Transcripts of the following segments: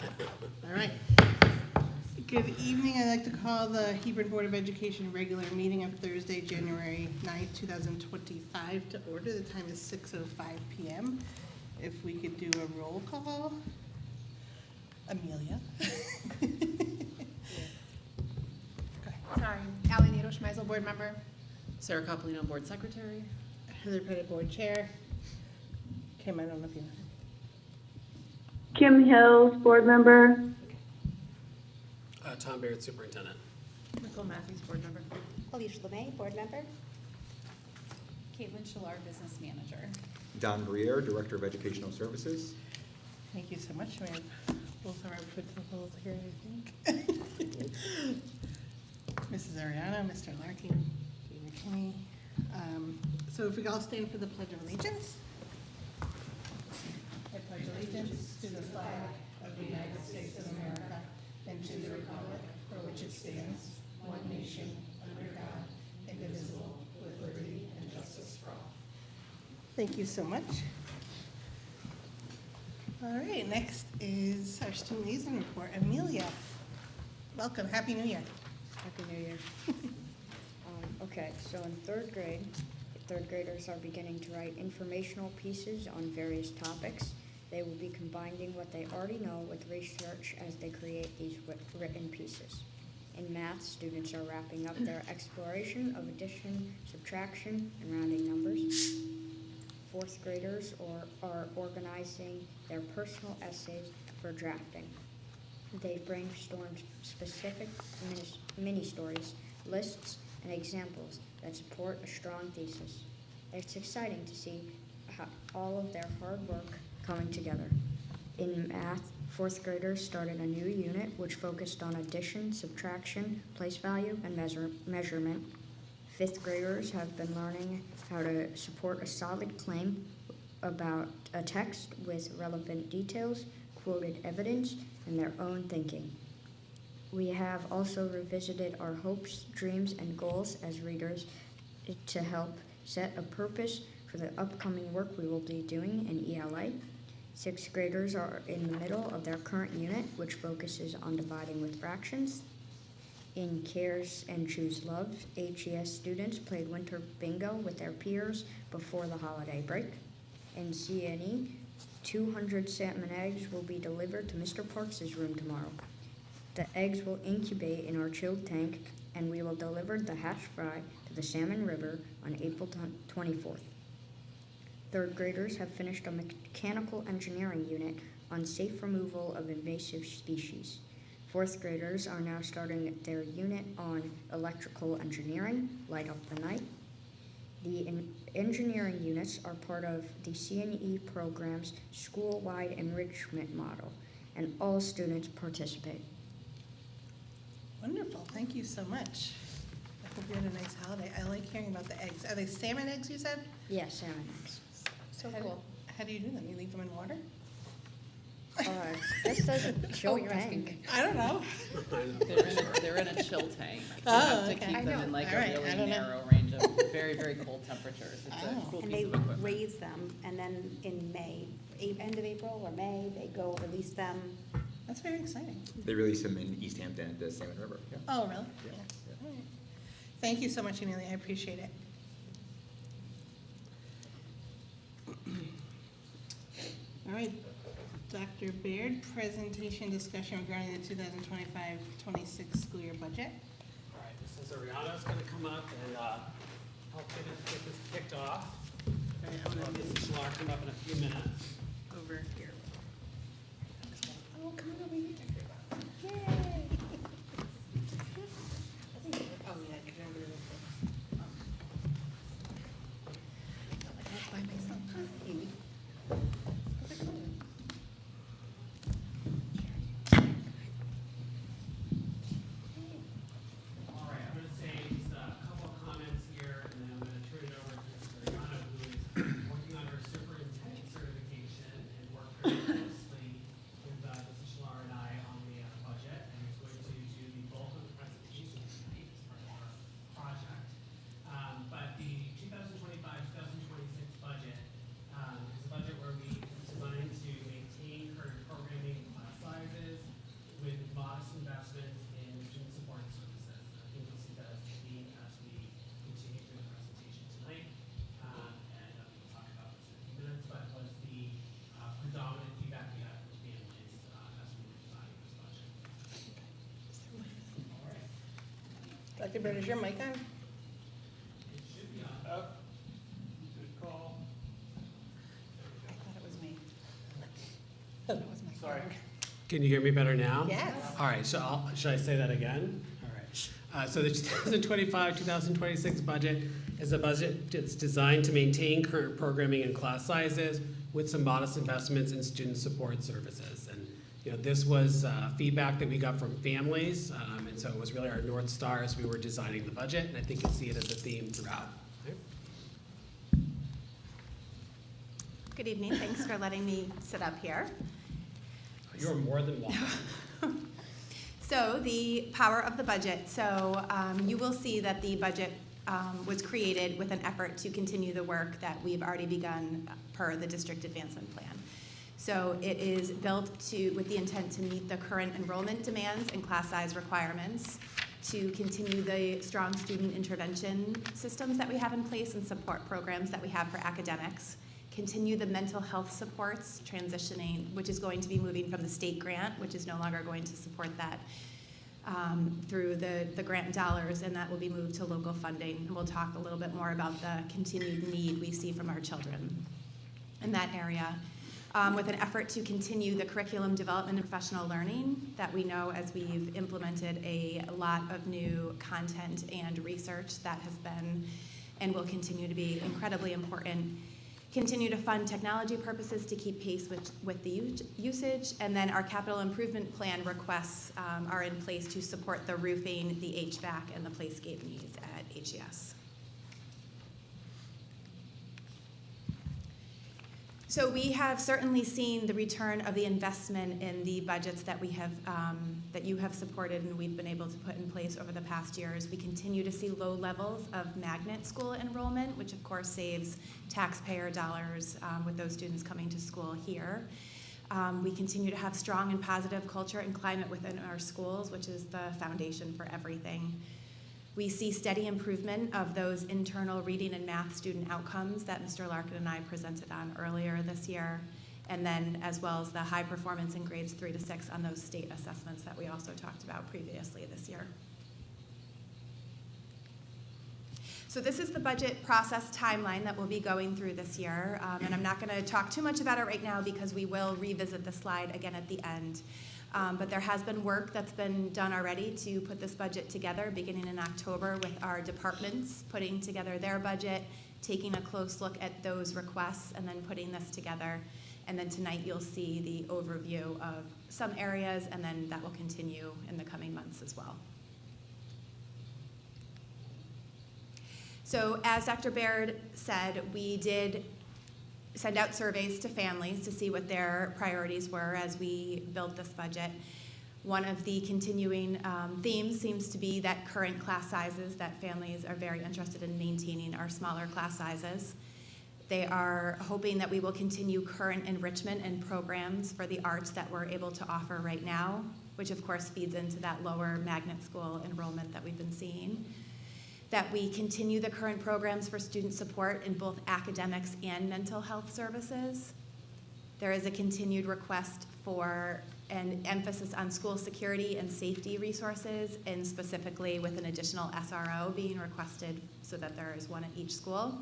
All right. Good evening. I'd like to call the Hebron Board of Education regular meeting of Thursday, January 9th, 2025 to order. The time is 6:05 p.m. If we could do a roll call. Amelia. Sorry, Ally Nato-Schmeisel, board member. Sarah Coppolino, board secretary. Heather Pettit, board chair. Kim, I don't know if you know. Kim Hills, board member. Tom Baird, superintendent. Nicole Matthews, board member. Alicia LeMay, board member. Caitlin Shallar, business manager. Don Briere, Director of Educational Services. Thank you so much. We have both of our principals here, I think. Mrs. Ariano, Mr. Larkin, Dean McKinney. So if we all stand for the Pledge of Allegiance. I pledge allegiance to the flag of the United States of America and to the republic for which it stands, one nation, under God, indivisible, with liberty and justice for all. Thank you so much. All right, next is our student liaison report. Amelia, welcome. Happy New Year. Happy New Year. Okay, so in third grade, third graders are beginning to write informational pieces on various topics. They will be combining what they already know with research as they create these written pieces. In math, students are wrapping up their exploration of addition, subtraction, and rounding numbers. Fourth graders are organizing their personal essays for drafting. They've brainstormed specific mini-stories, lists, and examples that support a strong thesis. It's exciting to see how all of their hard work coming together. In math, fourth graders started a new unit which focused on addition, subtraction, place value, and measurement. Fifth graders have been learning how to support a solid claim about a text with relevant details, quoted evidence, and their own thinking. We have also revisited our hopes, dreams, and goals as readers to help set a purpose for the upcoming work we will be doing in ELA. Sixth graders are in the middle of their current unit, which focuses on dividing with fractions. In Cares and Choose Love, HES students played winter bingo with their peers before the holiday break. In CNE, 200 salmon eggs will be delivered to Mr. Parks' room tomorrow. The eggs will incubate in our chilled tank, and we will deliver the hash fry to the Salmon River on April 24th. Third graders have finished a mechanical engineering unit on safe removal of invasive species. Fourth graders are now starting their unit on electrical engineering, light up the night. The engineering units are part of the CNE program's school-wide enrichment model, and all students participate. Wonderful. Thank you so much. I hope you had a nice holiday. I like hearing about the eggs. Are they salmon eggs, you said? Yeah, salmon eggs. So cool. How do you do them? You leave them in water? This doesn't chill tank. I don't know. They're in a chill tank. You Oh, have to okay. keep them in like All a right, I really don't know. narrow range of very, very cold temperatures. It's a cool And piece they of equipment. raise them, and then in May, end of April or May, they go release them. That's very exciting. They release them in East Hampton at the Salmon River. Yeah. Oh, really? Yeah. All right. Thank you so much, Amelia. I appreciate it. All right, Dr. Baird, presentation discussion regarding the 2025-26 school year budget. All right, Mrs. Ariano's going to come up and help get this kicked off. Okay, I'm gonna Mrs. Schlar come up in a few minutes. over here. Oh, come on over here. Yay! Oh, yeah, because I'm really by myself. Amy. All right, I'm going to say just a couple of comments here, and then I'm going to turn it over to Mrs. Ariano, who is working on her superintendent certification and worked very closely with Mrs. Schlar and I on the budget, and is going to do the bulk of the presentation tonight as part of our project. But the 2025-2026 budget is a budget where we designed to maintain current programming and class sizes, Dr. Bird, is your mic on? It should be on. Up. Good call. I thought it was me. That was my Sorry. card. Can you hear me better now? Yes. All right, so should I say that again? All right. So the 2025-2026 budget is a budget that's designed to maintain current programming and class sizes with some modest investments in student support services. And this was feedback that we got from families, and so it was really our North Star as we were designing the budget, and I think you'll see it as a theme throughout. Good evening, thanks for letting me sit up here. You're more than welcome. So the power of the budget. So you will see that the budget was created with an effort to continue the work that we've already begun per the district advancement plan. So it is built with the intent to meet the current enrollment demands and class size requirements, to continue the strong student intervention systems that we have in place and support programs that we have for academics, continue the mental health supports transitioning, which is going to be moving from the state grant, which is no longer going to support that through the grant dollars, and that will be moved to local funding. And we'll talk a little bit more about the continued need we see from our children in that area. With an effort to continue the curriculum development and professional learning that we know as we've implemented a lot of new content and research that has been and will continue to be incredibly important. Continue to fund technology purposes to keep pace with the usage, and then our capital improvement plan requests are in place to support the roofing, the HVAC, and the playscape needs at HES. So we have certainly seen the return of the investment in the budgets that we have, that you have supported and we've been able to put in place over the past years. We continue to see low levels of magnet school enrollment, which of course saves taxpayer dollars with those students coming to school here. We continue to have strong and positive culture and climate within our schools, which is the foundation for everything. We see steady improvement of those internal reading and math student outcomes that Mr. Larkin and I presented on earlier this year, and then as well as the high performance in grades 3 to 6 on those state assessments that we also talked about previously this year. So this is the budget process timeline that we'll be going through this year, and I'm not going to talk too much about it right now because we will revisit the slide again at the end. But there has been work that's been done already to put this budget together beginning in October with our departments putting together their budget, taking a close look at those requests, and then putting this together. And then tonight you'll see the overview of some areas, and then that will continue in the coming months as well. So as Dr. Baird said, we did send out surveys to families to see what their priorities were as we built this budget. One of the continuing themes seems to be that current class sizes, that families are very interested in maintaining our smaller class sizes. They are hoping that we will continue current enrichment and programs for the arts that we're able to offer right now, which of course feeds into that lower magnet school enrollment that we've been seeing. That we continue the current programs for student support in both academics and mental health services. There is a continued request for an emphasis on school security and safety resources, and specifically with an additional SRO being requested so that there is one at each school.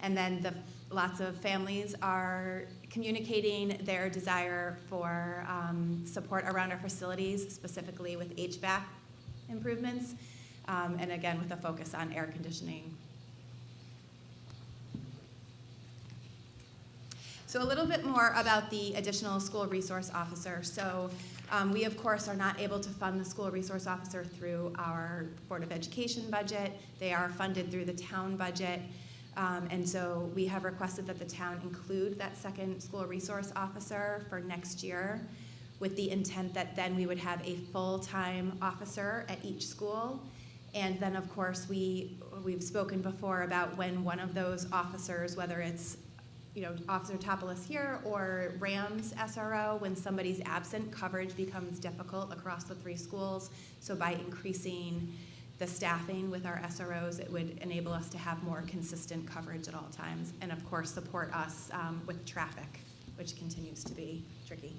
And then lots of families are communicating their desire for support around our facilities, specifically with HVAC improvements. And again, with a focus on air conditioning. So a little bit more about the additional school resource officer. So we, of course, are not able to fund the school resource officer through our Board of Education budget. They are funded through the town budget. And so we have requested that the town include that second school resource officer for next year, with the intent that then we would have a full-time officer at each school. And then, of course, we've spoken before about when one of those officers, whether it's Officer Topolis here or Ram's SRO, when somebody's absent, coverage becomes difficult across the 3 schools. So by increasing the staffing with our SROs, it would enable us to have more consistent coverage at all times, and of course support us with traffic, which continues to be tricky.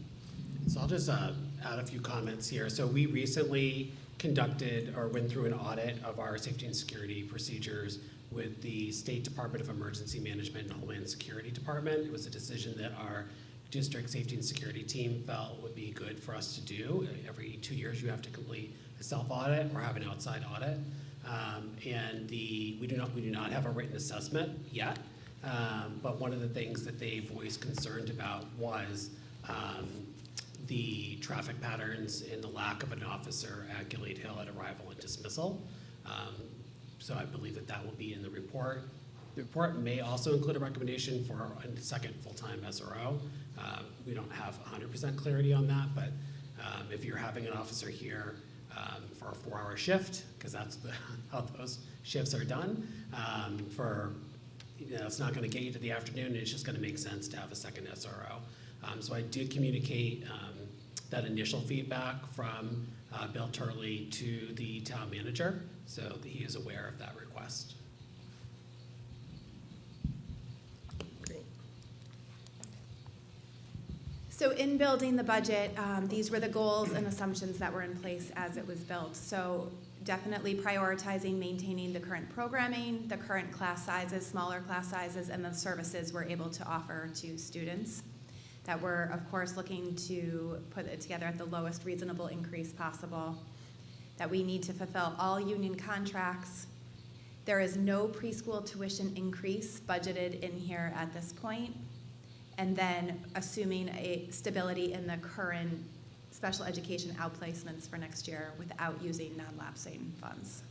So I'll just add a few comments here. So we recently conducted or went through an audit of our safety and security procedures with the State Department of Emergency Management and Homeland Security Department. It was a decision that our district safety and security team felt would be good for us to do. Every 2 years, you have to complete a self-audit or have an outside audit. We do not have a written assessment yet, but one of the things that they voiced concerned about was the traffic patterns and the lack of an officer at Gilead Hill at arrival and dismissal. So I believe that that will be in the report. The report may also include a recommendation for a second full-time SRO. We don't have 100% clarity on that, but if you're having an officer here for a 4-hour shift, because that's how those shifts are done, it's not going to get you to the afternoon. It's just going to make sense to have a second SRO. So I did communicate that initial feedback from Bill Turley to the town manager, so that he is aware of that request. Great. So in building the budget, these were the goals and assumptions that were in place as it was built. So definitely prioritizing maintaining the current programming, the current class sizes, smaller class sizes, and the services we're able to offer to students. That we're, of course, looking to put it together at the lowest reasonable increase possible. That we need to fulfill all union contracts. There is no preschool tuition increase budgeted in here at this point. And then assuming a stability in the current special education outplacements for next year without using non-lapsing funds.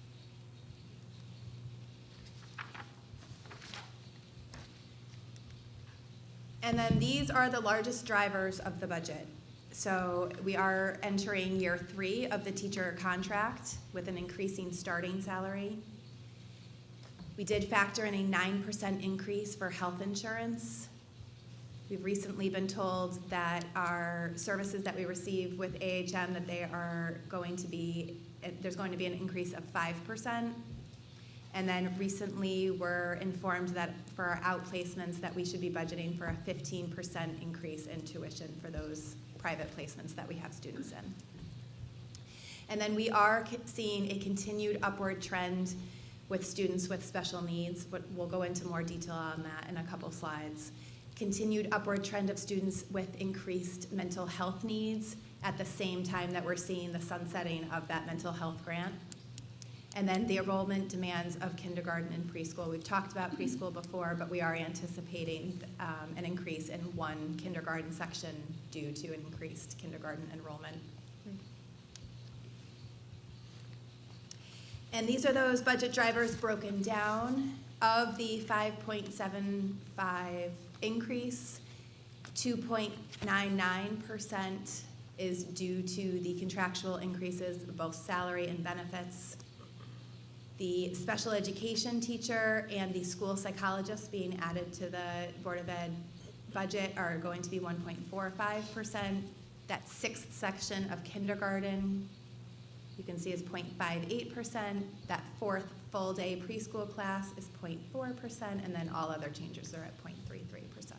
And then these are the largest drivers of the budget. So we are entering year 3 of the teacher contract with an increasing starting salary. We did factor in a 9% increase for health insurance. We've recently been told that our services that we receive with AHM, that there's going to be an increase of 5%. And then recently we're informed that for our outplacements that we should be budgeting for a 15% increase in tuition for those private placements that we have students in. And then we are seeing a continued upward trend with students with special needs, but we'll go into more detail on that in a couple slides. Continued upward trend of students with increased mental health needs at the same time that we're seeing the sunsetting of that mental health grant. And then the enrollment demands of kindergarten and preschool. We've talked about preschool before, but we are anticipating an increase in one kindergarten section due to increased kindergarten enrollment. And these are those budget drivers broken down. Of the 5.75 increase, 2.99% is due to the contractual increases of both salary and benefits. The special education teacher and the school psychologist being added to the Board of Ed budget are going to be 1.45%. That 6th section of kindergarten, you can see, is 0.58%. That 4th full day preschool class is 0.4%, and then all other changes are at 0.33%.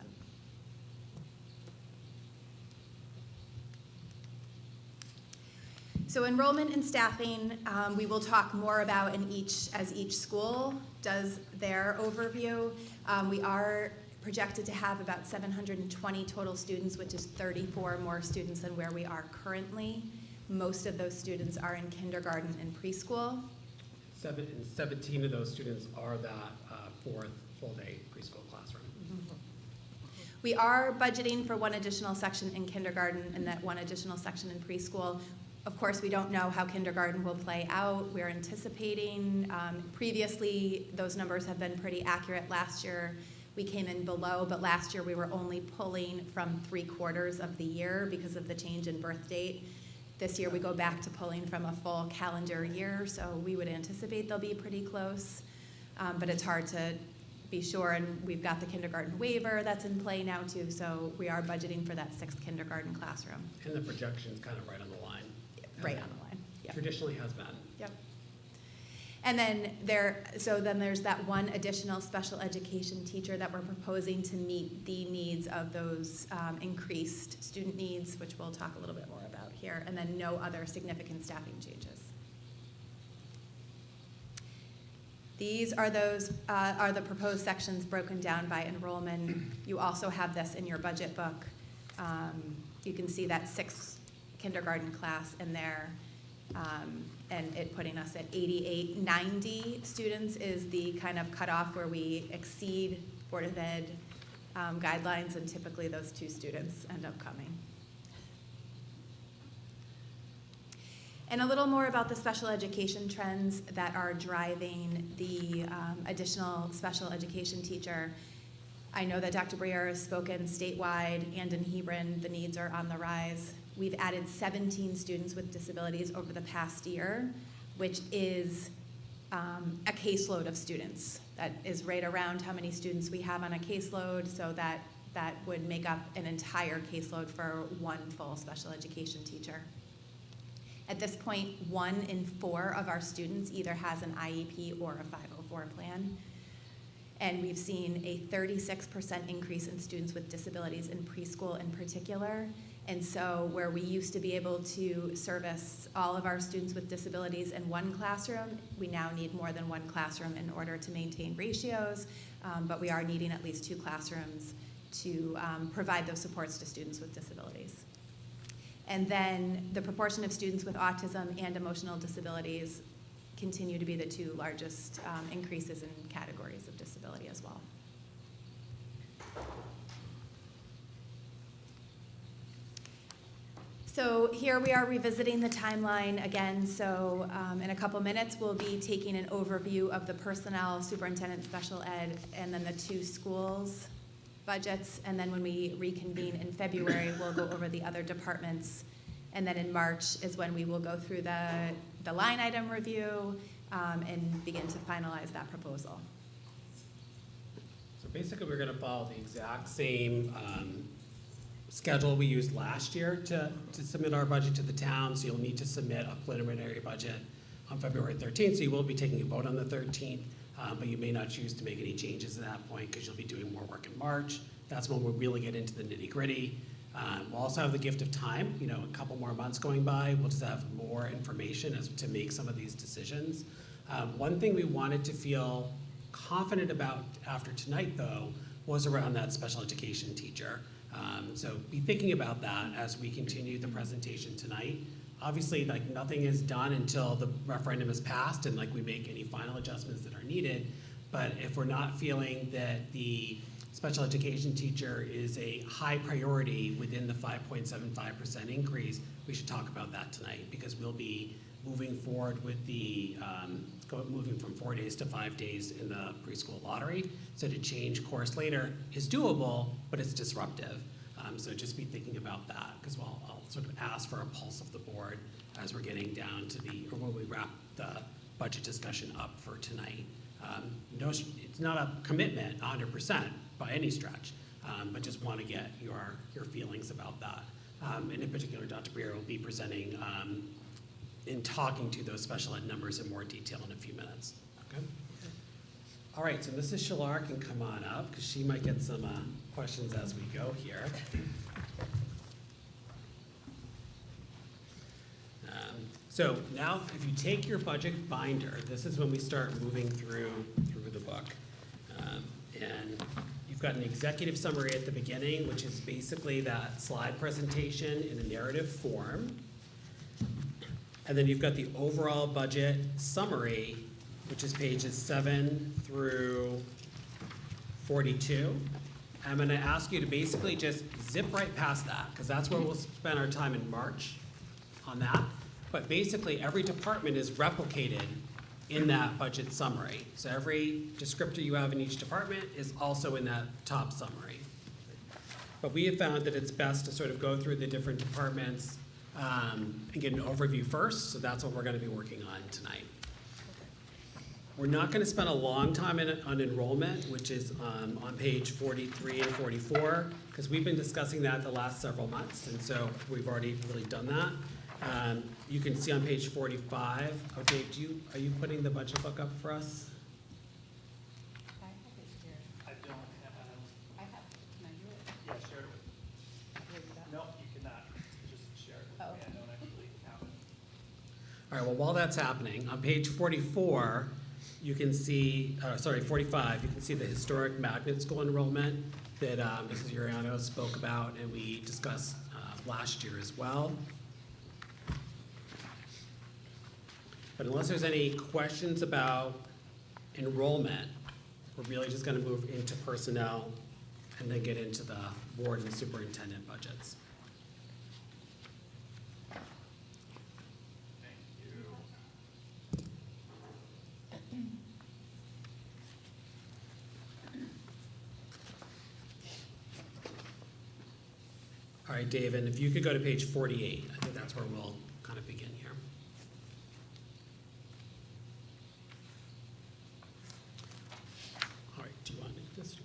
So enrollment and staffing, we will talk more about as each school does their overview. We are projected to have about 720 total students, which is 34 more students than where we are currently. Most of those students are in kindergarten and preschool. 17 of those students are that 4th full-day preschool classroom. Mm-hmm. We are budgeting for one additional section in kindergarten and that one additional section in preschool. Of course, we don't know how kindergarten will play out. We're anticipating, previously, those numbers have been pretty accurate. Last year, we came in below, but last year we were only pulling from 3/4 of the year because of the change in birth date. This year, we go back to pulling from a full calendar year, so we would anticipate they'll be pretty close, but it's hard to be sure, and we've got the kindergarten waiver that's in play now too, so we are budgeting for that 6th kindergarten classroom. And the projection's kind of right on the line. Right on the line. Yep. Traditionally has been. Yep. And then there's that one additional special education teacher that we're proposing to meet the needs of those increased student needs, which we'll talk a little bit more about here, and then no other significant staffing changes. These are the proposed sections broken down by enrollment. You also have this in your budget book. You can see that 6th kindergarten class in there, and it putting us at 88. 90 students is the kind of cutoff where we exceed Board of Ed guidelines, and typically those 2 students end up coming. And a little more about the special education trends that are driving the additional special education teacher. I know that Dr. Briere has spoken statewide and in Hebron, the needs are on the rise. We've added 17 students with disabilities over the past year, which is a caseload of students. That is right around how many students we have on a caseload, so that would make up an entire caseload for one full special education teacher. At this point, 1 in 4 of our students either has an IEP or a 504 plan. And we've seen a 36% increase in students with disabilities in preschool in particular. And so where we used to be able to service all of our students with disabilities in one classroom, we now need more than one classroom in order to maintain ratios, but we are needing at least 2 classrooms to provide those supports to students with disabilities. And then the proportion of students with autism and emotional disabilities continue to be the 2 largest increases in categories of disability as well. So here we are revisiting the timeline again. So in a couple minutes, we'll be taking an overview of the personnel, superintendent, special ed, and then the 2 schools budgets. And then when we reconvene in February, we'll go over the other departments. And then in March is when we will go through the line item review and begin to finalize that proposal. So basically, we're gonna follow the exact same schedule we used last year to submit our budget to the town. So you'll need to submit a preliminary budget on February 13th. So you will be taking a vote on the 13th, but you may not choose to make any changes at that point because you'll be doing more work in March. That's when we'll really get into the nitty-gritty. We'll also have the gift of time, you know, a couple more months going by. We'll just have more information as to make some of these decisions. One thing we wanted to feel confident about after tonight, though, was around that special education teacher. So be thinking about that as we continue the presentation tonight. Obviously, like, nothing is done until the referendum is passed and like we make any final adjustments that are needed. But if we're not feeling that the special education teacher is a high priority within the 5.75% increase, we should talk about that tonight, because we'll be moving forward with the, moving from 4 days to 5 days in the preschool lottery. So to change course later is doable, but it's disruptive. So just be thinking about that, because I'll sort of ask for a pulse of the board as we're getting down to or when we wrap the budget discussion up for tonight. It's not a commitment 100% by any stretch, but just want to get your feelings about that. And in particular, Dr. Briere will be presenting and talking to those special ed numbers in more detail in a few minutes. Okay. All right, so Mrs. Shalar can come on up because she might get some questions as we go here. So now, if you take your budget binder, this is when we start moving through the book. And you've got an executive summary at the beginning, which is basically that slide presentation in a narrative form. And then you've got the overall budget summary, which is pages 7 through 42. I'm gonna ask you to basically just zip right past that, because that's where we'll spend our time in March on that. But basically, every department is replicated in that budget summary. So every descriptor you have in each department is also in that top summary. But we have found that it's best to sort of go through the different departments and get an overview first, so that's what we're gonna be working on tonight. We're not gonna spend a long time on enrollment, which is on page 43 and 44, because we've been discussing that the last several months, and so we've already really done that. You can see on page 45, oh Dave, are you putting the budget book up for us? I don't have, Can I do it? yeah, share it with, no, you cannot, just share it with me, I don't actually have it. All right, well, while that's happening, on page 44, you can see, 45, you can see the historic magnet school enrollment that Mrs. Uriano spoke about and we discussed last year as well. But unless there's any questions about enrollment, we're really just going to move into personnel and then get into the board and superintendent budgets. All right, David, if you could go to page 48, I think that's where we'll kind of begin here. All right, do you want this?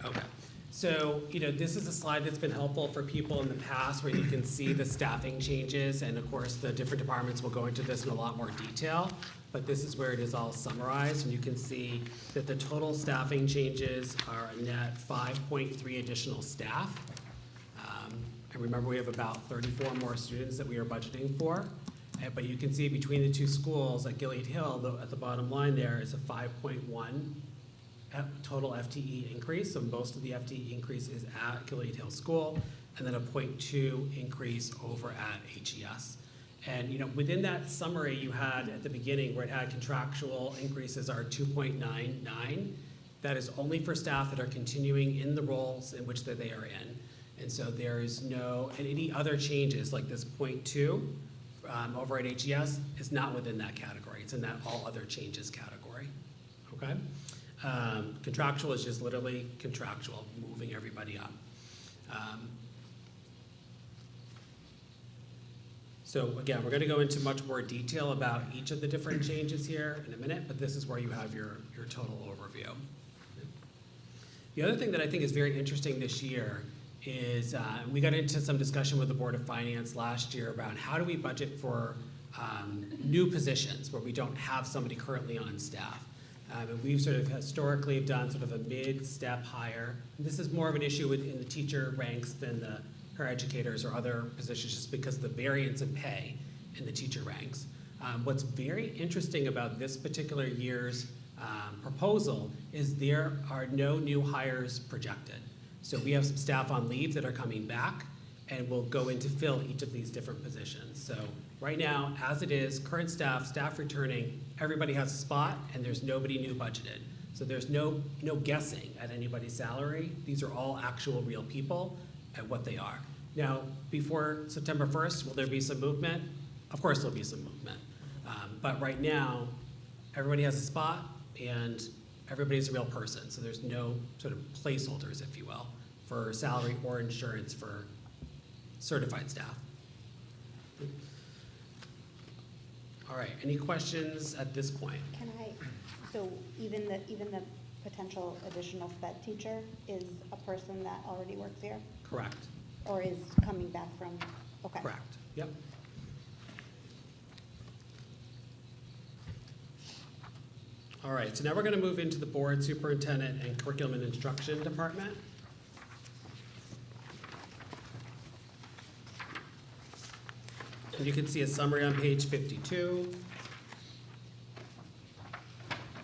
Okay. So, this is a slide that's been helpful for people in the past where you can see the staffing changes, and of course, the different departments will go into this in a lot more detail, but this is where it is all summarized, and you can see that the total staffing changes are a net 5.3 additional staff. And remember, we have about 34 more students that we are budgeting for. But you can see between the two schools at Gilead Hill, at the bottom line there is a 5.1 total FTE increase. So most of the FTE increase is at Gilead Hill School, and then a 0.2 increase over at HES. And within that summary you had at the beginning where it had contractual increases are 2.99. That is only for staff that are continuing in the roles in which that they are in. And so there is and any other changes like this 0.2 over at HES is not within that category. It's in that all other changes category, okay? Contractual is just literally contractual, moving everybody up. So again, we're gonna go into much more detail about each of the different changes here in a minute, but this is where you have your total overview. The other thing that I think is very interesting this year is we got into some discussion with the Board of Finance last year about how do we budget for new positions where we don't have somebody currently on staff. And we've sort of historically done sort of a mid-step hire. This is more of an issue in the teacher ranks than the paraeducators or other positions just because of the variance in pay in the teacher ranks. What's very interesting about this particular year's proposal is there are no new hires projected. So we have some staff on leave that are coming back and we'll go in to fill each of these different positions. So right now, as it is, current staff returning, everybody has a spot and there's nobody new budgeted. So there's no guessing at anybody's salary. These are all actual real people at what they are. Now, before September 1st, will there be some movement? Of course there'll be some movement. But right now, everybody has a spot and everybody's a real person, so there's no sort of placeholders, if you will, for salary or insurance for certified staff. All right, any questions at this point? So even the potential additional sped teacher is a person that already works here? Correct. Or is coming back from, okay. Correct, yep. All right, so now we're going to move into the board superintendent and curriculum and instruction department. And you can see a summary on page 52.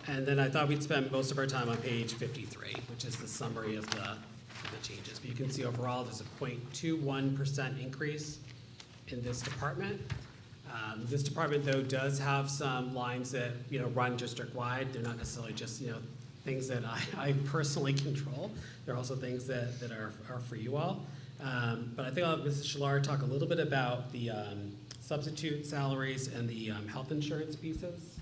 And then I thought we'd spend most of our time on page 53, which is the summary of the changes. But you can see overall there's a 0.21% increase in this department. This department, though, does have some lines that run district-wide. They're not necessarily just things that I personally control. They're also things that are for you all. But I think I'll have Mrs. Shillar talk a little bit about the substitute salaries and the health insurance pieces.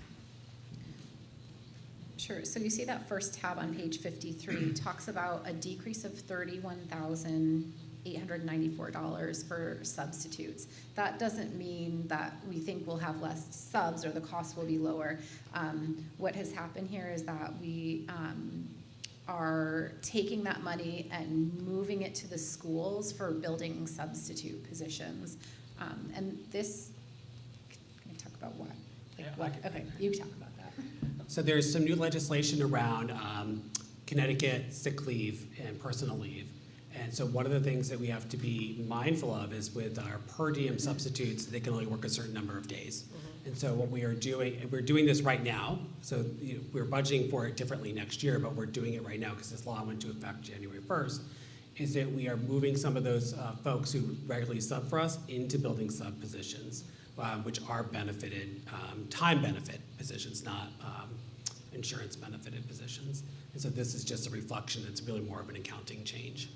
Sure. So you see that first tab on page 53 talks about a decrease of $31,894 for substitutes. That doesn't mean that we think we'll have less subs or the cost will be lower. What has happened here is that we are taking that money and moving it to the schools for building substitute positions. And this, can I talk about what? Okay, you talk about that. So there's some new legislation around Connecticut sick leave and personal leave. And so one of the things that we have to be mindful of is with our per diem substitutes, they can only work a certain number of days. And so what we are doing, and we're doing this right now, so we're budgeting for it differently next year, but we're doing it right now because this law went into effect January 1st, is that we are moving some of those folks who regularly sub for us into building sub positions, which are benefited, time benefit positions, not insurance benefited positions. And so this is just a reflection, it's really more of an accounting change.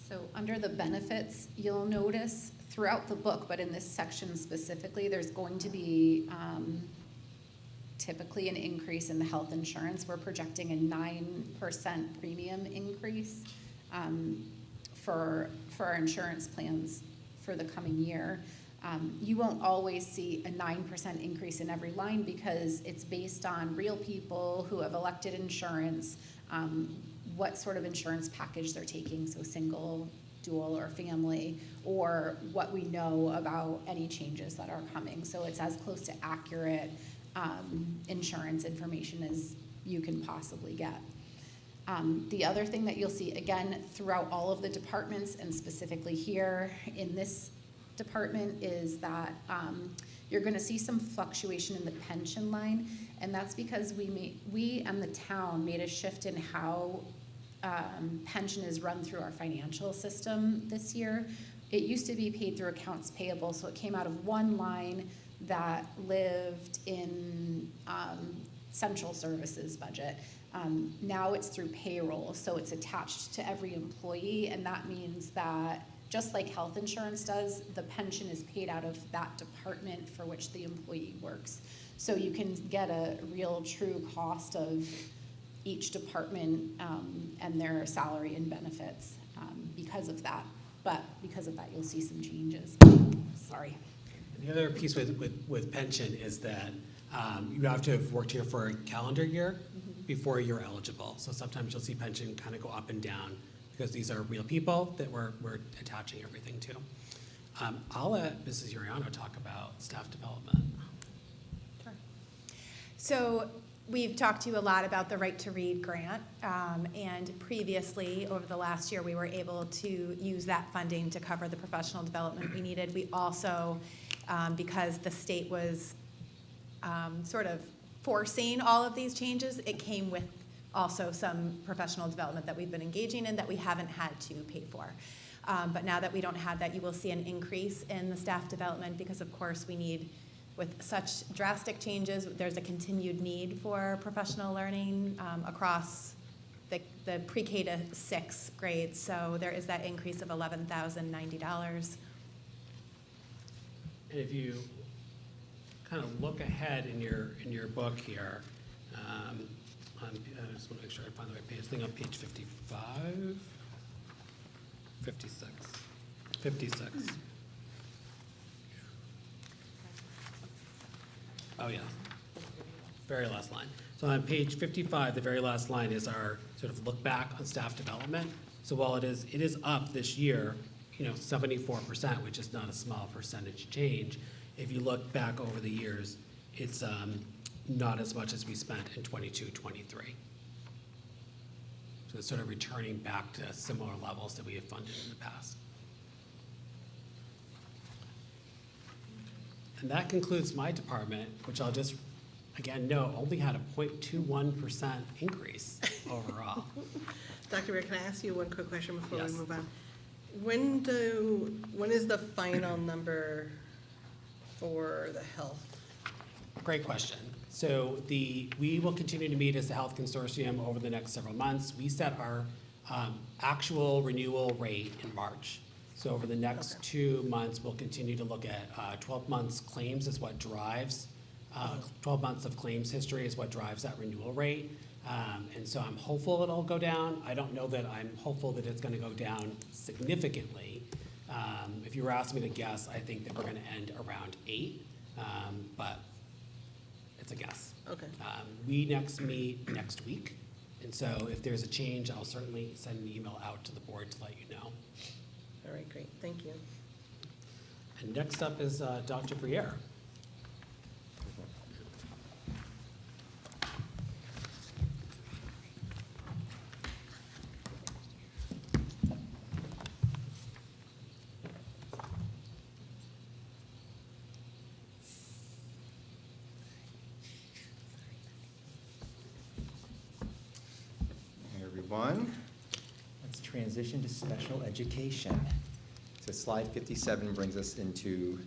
So under the benefits, you'll notice throughout the book, but in this section specifically, there's going to be typically an increase in the health insurance. We're projecting a 9% premium increase for our insurance plans for the coming year. You won't always see a 9% increase in every line because it's based on real people who have elected insurance, what sort of insurance package they're taking, so single, dual, or family, or what we know about any changes that are coming. So it's as close to accurate insurance information as you can possibly get. The other thing that you'll see, again, throughout all of the departments, and specifically here in this department, is that you're going to see some fluctuation in the pension line, and that's because we and the town made a shift in how pension is run through our financial system this year. It used to be paid through accounts payable, so it came out of one line that lived in central services budget. Now it's through payroll, so it's attached to every employee, and that means that just like health insurance does, the pension is paid out of that department for which the employee works. So you can get a real true cost of each department and their salary and benefits because of that. But because of that, you'll see some changes. Sorry. And the other piece with pension is that you have to have worked here for a calendar year before you're eligible. So sometimes you'll see pension kind of go up and down because these are real people that we're attaching everything to. I'll let Mrs. Uriano talk about staff development. Sure. So we've talked to you a lot about the Right to Read grant, and previously, over the last year, we were able to use that funding to cover the professional development we needed. We also, because the state was sort of forcing all of these changes, it came with also some professional development that we've been engaging in that we haven't had to pay for. But now that we don't have that, you will see an increase in the staff development because, of course, we need, with such drastic changes, there's a continued need for professional learning across the pre-K to 6 grades. So there is that increase of $11,090. And if you kind of look ahead in your book here, I just want to make sure I find the right page. I think on page 55, 56. Oh yeah, very last line. So on page 55, the very last line is our sort of look back on staff development. So while it is up this year, 74%, which is not a small percentage change. If you look back over the years, it's not as much as we spent in 22-23. So it's sort of returning back to similar levels that we have funded in the past. And that concludes my department, which I'll just, again, note, only had a 0.21% increase overall. Dr. Bear, can I ask you one quick question before Yes. we move on? When is the final number for the health? Great question. So we will continue to meet as the Health Consortium over the next several months. We set our actual renewal rate in March. So over the next 2 months, we'll continue to look at 12 months claims is what drives, 12 months of claims history is what drives that renewal rate. And so I'm hopeful it'll go down. I don't know that I'm hopeful that it's going to go down significantly. If you were asking me to guess, I think that we're going to end around 8, but it's a guess. Okay. We next meet next week, and so if there's a change, I'll certainly send an email out to the board to let you know. All right, great, thank you. And next up is Dr. Briere. everyone. Let's transition to special education. So slide 57 brings us into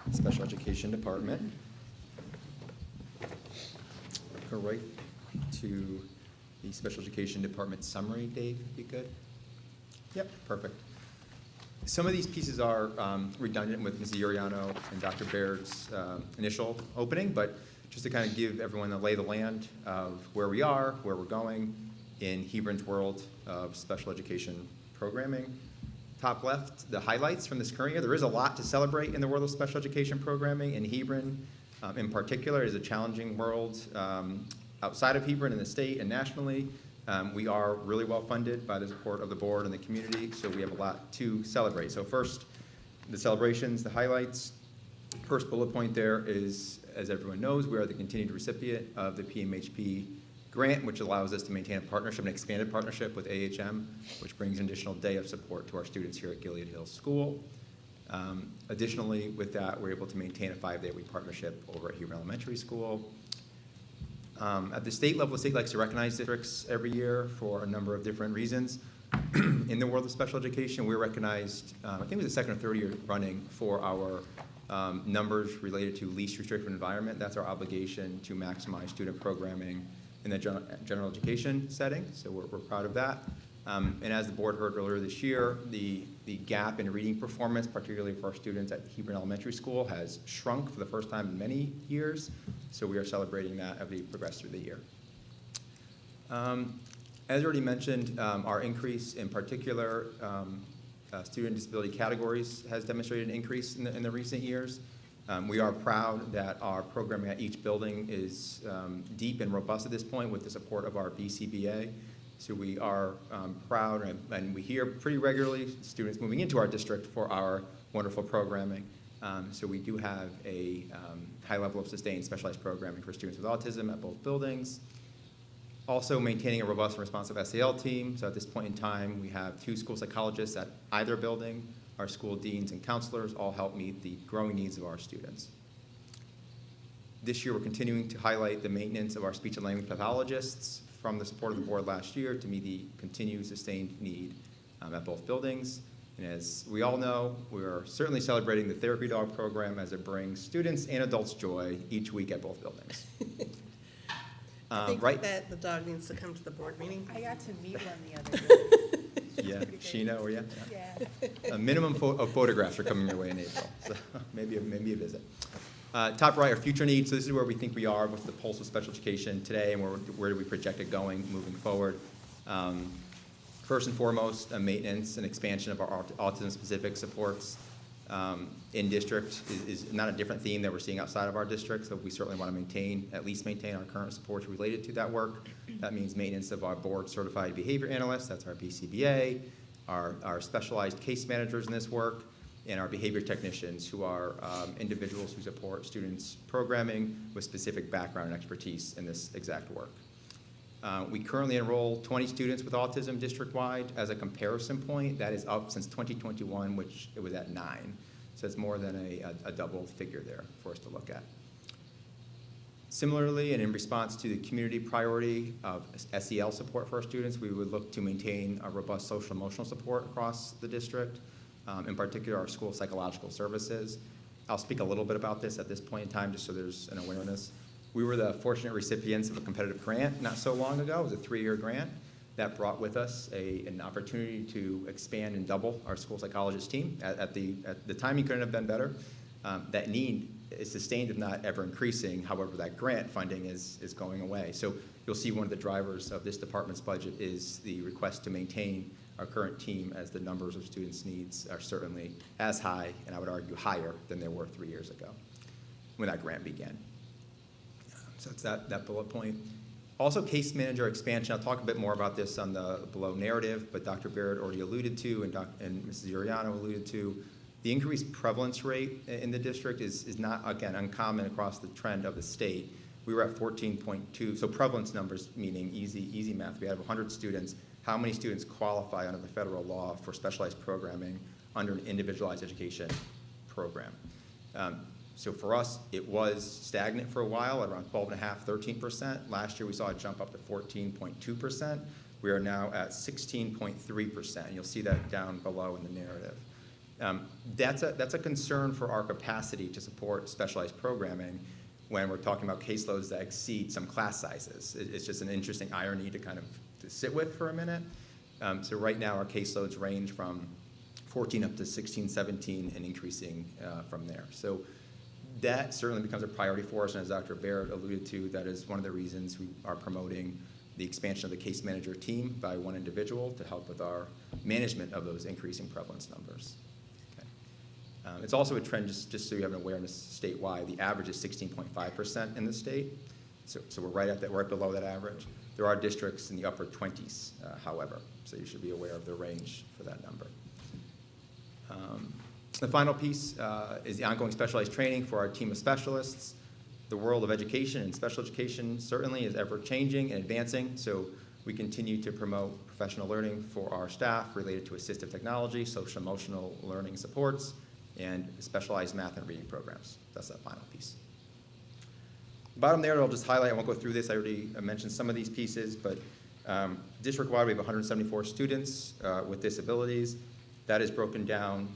the special education department. Go right to the special education department summary, Dave, if you could. Yep, perfect. Some of these pieces are redundant with Mrs. Uriano and Dr. Baird's initial opening, but just to kind of give everyone the lay of the land of where we are, where we're going in Hebron's world of special education programming. Top left, the highlights from this current year. There is a lot to celebrate in the world of special education programming. In Hebron, in particular, is a challenging world outside of Hebron in the state and nationally. We are really well funded by the support of the board and the community, so we have a lot to celebrate. So first, the celebrations, the highlights. First bullet point there is, as everyone knows, we are the continued recipient of the PMHP grant, which allows us to maintain a partnership, an expanded partnership with AHM, which brings an additional day of support to our students here at Gilead Hills School. Additionally, with that, we're able to maintain a 5-day-a-week partnership over at Hebron Elementary School. At the state level, the state likes to recognize districts every year for a number of different reasons. In the world of special education, we're recognized, I think it was the second or third year running, for our numbers related to least restrictive environment. That's our obligation to maximize student programming in the general education setting, so we're proud of that. And as the board heard earlier this year, the gap in reading performance, particularly for our students at Hebron Elementary School, has shrunk for the first time in many years, so we are celebrating that as we progress through the year. As already mentioned, our increase in particular student disability categories has demonstrated an increase in the recent years. We are proud that our programming at each building is deep and robust at this point with the support of our BCBA. So we are proud, and we hear pretty regularly students moving into our district for our wonderful programming. So we do have a high level of sustained specialized programming for students with autism at both buildings. Also maintaining a robust and responsive SAL team. So at this point in time, we have 2 school psychologists at either building. Our school deans and counselors all help meet the growing needs of our students. This year, we're continuing to highlight the maintenance of our speech and language pathologists from the support of the board last year to meet the continued sustained need at both buildings. And as we all know, we're certainly celebrating the therapy dog program as it brings students and adults joy each week at both buildings. I think right. that the dog needs to come to the board meeting. I got to meet one the other day. Yeah, Sheena, or yeah? Yeah. A minimum of photographs are coming your way in April, so maybe a visit. Top right are future needs. So this is where we think we are with the pulse of special education today, and where do we project it going moving forward. First and foremost, maintenance and expansion of our autism-specific supports in district is not a different theme that we're seeing outside of our district, so we certainly want to at least maintain our current supports related to that work. That means maintenance of our board-certified behavior analysts, that's our BCBA, our specialized case managers in this work, and our behavior technicians, who are individuals who support students' programming with specific background and expertise in this exact work. We currently enroll 20 students with autism district-wide. As a comparison point, that is up since 2021, which it was at 9. So it's more than a double figure there for us to look at. Similarly, and in response to the community priority of SEL support for our students, we would look to maintain a robust social emotional support across the district, in particular our school psychological services. I'll speak a little bit about this at this point in time, just so there's an awareness. We were the fortunate recipients of a competitive grant not so long ago. It was a 3-year grant that brought with us an opportunity to expand and double our school psychologist team. At the timing couldn't have been better. That need is sustained, if not ever increasing. However, that grant funding is going away. So you'll see one of the drivers of this department's budget is the request to maintain our current team, as the numbers of students' needs are certainly as high, and I would argue higher, than they were 3 years ago when that grant began. So it's that bullet point. Also, case manager expansion. I'll talk a bit more about this on the below narrative, but Dr. Barrett already alluded to, and Mrs. Uriano alluded to. The increased prevalence rate in the district is not, again, uncommon across the trend of the state. We were at 14.2, so prevalence numbers, meaning easy math. We have 100 students. How many students qualify under the federal law for specialized programming under an individualized education program? So for us, it was stagnant for a while at around 12.5%, 13%. Last year, we saw it jump up to 14.2%. we are now at 16.3%. You'll see that down below in the narrative. That's a concern for our capacity to support specialized programming when we're talking about caseloads that exceed some class sizes. It's just an interesting irony to kind of to sit with for a minute. So right now our caseloads range from 14 up to 16, 17, and increasing from there. So that certainly becomes a priority for us, and as Dr. Baird alluded to, that is one of the reasons we are promoting the expansion of the case manager team by one individual to help with our management of those increasing prevalence numbers. Okay. It's also a trend, just so you have an awareness statewide, the average is 16.5% in the state, so we're right below that average. There are districts in the upper 20s, however, so you should be aware of the range for that number. The final piece is the ongoing specialized training for our team of specialists. The world of education and special education certainly is ever changing and advancing, so we continue to promote professional learning for our staff related to assistive technology, social emotional learning supports, and specialized math and reading programs. That's that final piece. Bottom there, I'll just highlight, I won't go through this, I already mentioned some of these pieces, but district-wide we have 174 students with disabilities. That is broken down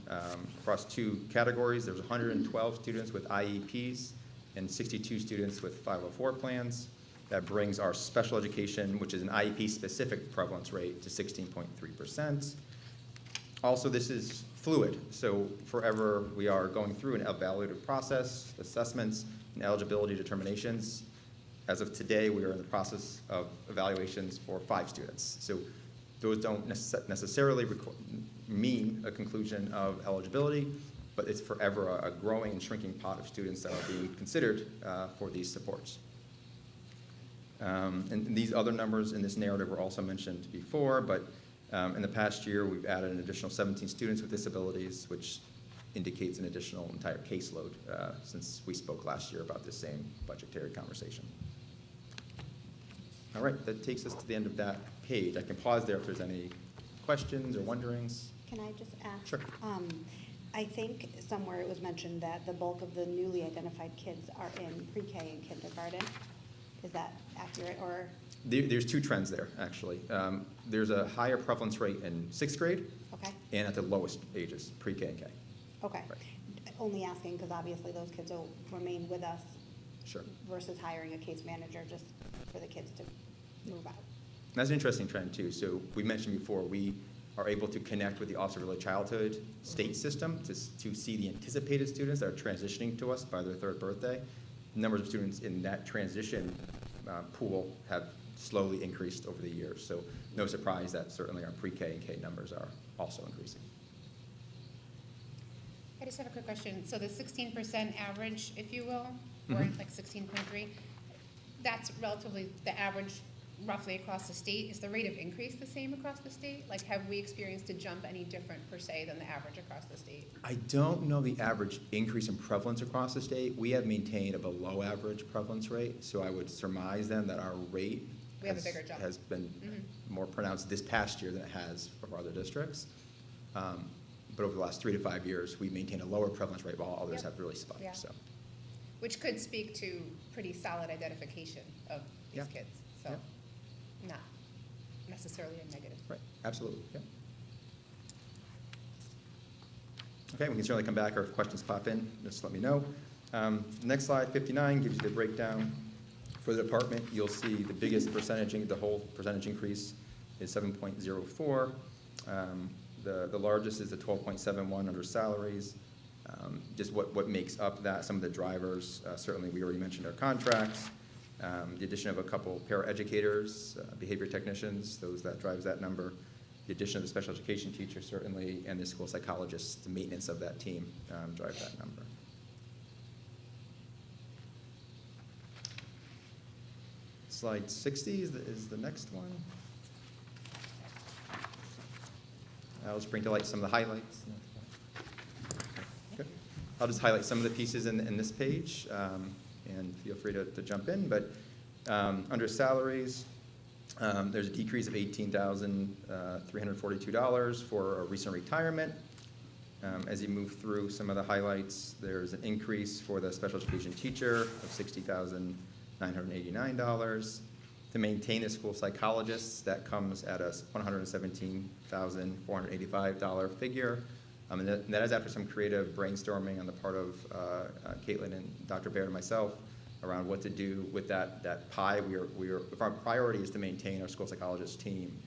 across two categories. There's 112 students with IEPs and 62 students with 504 plans. That brings our special education, which is an IEP-specific prevalence rate, to 16.3%. Also, this is fluid, so forever we are going through an evaluative process, assessments, and eligibility determinations. As of today, we are in the process of evaluations for 5 students. So those don't necessarily mean a conclusion of eligibility, but it's forever a growing and shrinking pot of students that are being considered for these supports. And these other numbers in this narrative were also mentioned before, but in the past year, we've added an additional 17 students with disabilities, which indicates an additional entire caseload since we spoke last year about this same budgetary conversation. All right, that takes us to the end of that page. I can pause there if there's any questions or wonderings. Can I just ask? Sure. I think somewhere it was mentioned that the bulk of the newly identified kids are in pre-K and kindergarten. Is that accurate, or? There's two trends there, actually. There's a higher prevalence rate in 6th grade. Okay. And at the lowest ages, pre-K and K. Okay. Right. Only asking because obviously those kids will remain with us. Sure. Versus hiring a case manager just for the kids to move out. That's an interesting trend, too. So we mentioned before, we are able to connect with the Office of Early Childhood state system to see the anticipated students that are transitioning to us by their 3rd birthday. Numbers of students in that transition pool have slowly increased over the years. So no surprise that certainly our pre-K and K numbers are also increasing. I just have a quick question. So the 16% average, if you will, or like 16.3, that's relatively the average roughly across the state. Is the rate of increase the same across the state? Like, have we experienced a jump any different per se than the average across the state? I don't know the average increase in prevalence across the state. We have maintained a below average prevalence rate, so I would surmise then that our rate has been more pronounced this past year than it has for other districts. But over the last 3 to 5 years, we've maintained a lower prevalence rate while others have really spiked. Yeah. So. Which could speak to pretty solid identification of these kids. So not necessarily a negative. Right, absolutely, yeah. Okay, we can certainly come back, or if questions pop in, just let me know. Next slide, 59, gives you the breakdown for the department. You'll see the biggest percentage, the whole percentage increase is 7.04. The largest is the 12.71 under salaries. Just what makes up that, some of the drivers, certainly we already mentioned our contracts, the addition of a couple paraeducators, behavior technicians, that drives that number, the addition of the special education teacher certainly, and the school psychologists, the maintenance of that team drive that number. Slide 60 is the next one. I'll just bring to light some of the highlights. Okay. I'll just highlight some of the pieces in this page, and feel free to jump in. But under salaries, there's a decrease of $18,342 for a recent retirement. As you move through some of the highlights, there's an increase for the special education teacher of $60,989. To maintain the school psychologists, that comes at a $117,485 figure. And that is after some creative brainstorming on the part of Caitlin and Dr. Baird and myself around what to do with that pie. If our priority is to maintain our school psychologist team,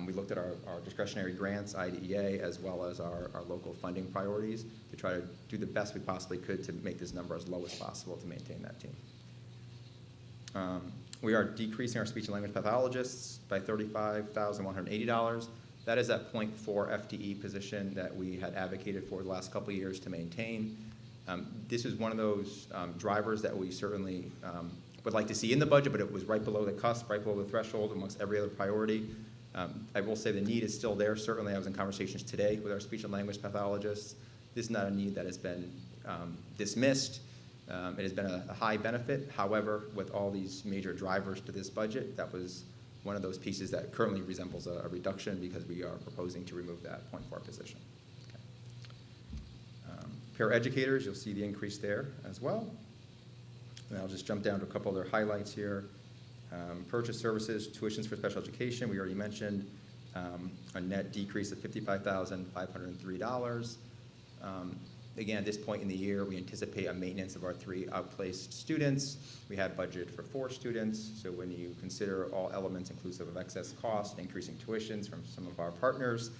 we looked at our discretionary grants, IDEA, as well as our local funding priorities to try to do the best we possibly could to make this number as low as possible to maintain that team. We are decreasing our speech and language pathologists by $35,180. That is that 0.4 FTE position that we had advocated for the last couple of years to maintain. This is one of those drivers that we certainly would like to see in the budget, but it was right below the cusp, right below the threshold amongst every other priority. I will say the need is still there. Certainly I was in conversations today with our speech and language pathologists. This is not a need that has been dismissed. It has been a high benefit. However, with all these major drivers to this budget, that was one of those pieces that currently resembles a reduction because we are proposing to remove that 0.4 position. Okay. Paraeducators, you'll see the increase there as well. And I'll just jump down to a couple other highlights here. Purchase services, tuitions for special education, we already mentioned a net decrease of $55,503. Again, at this point in the year, we anticipate a maintenance of our 3 outplaced students. We had budgeted for 4 students, so when you consider all elements inclusive of excess cost, increasing tuitions from some of our partners,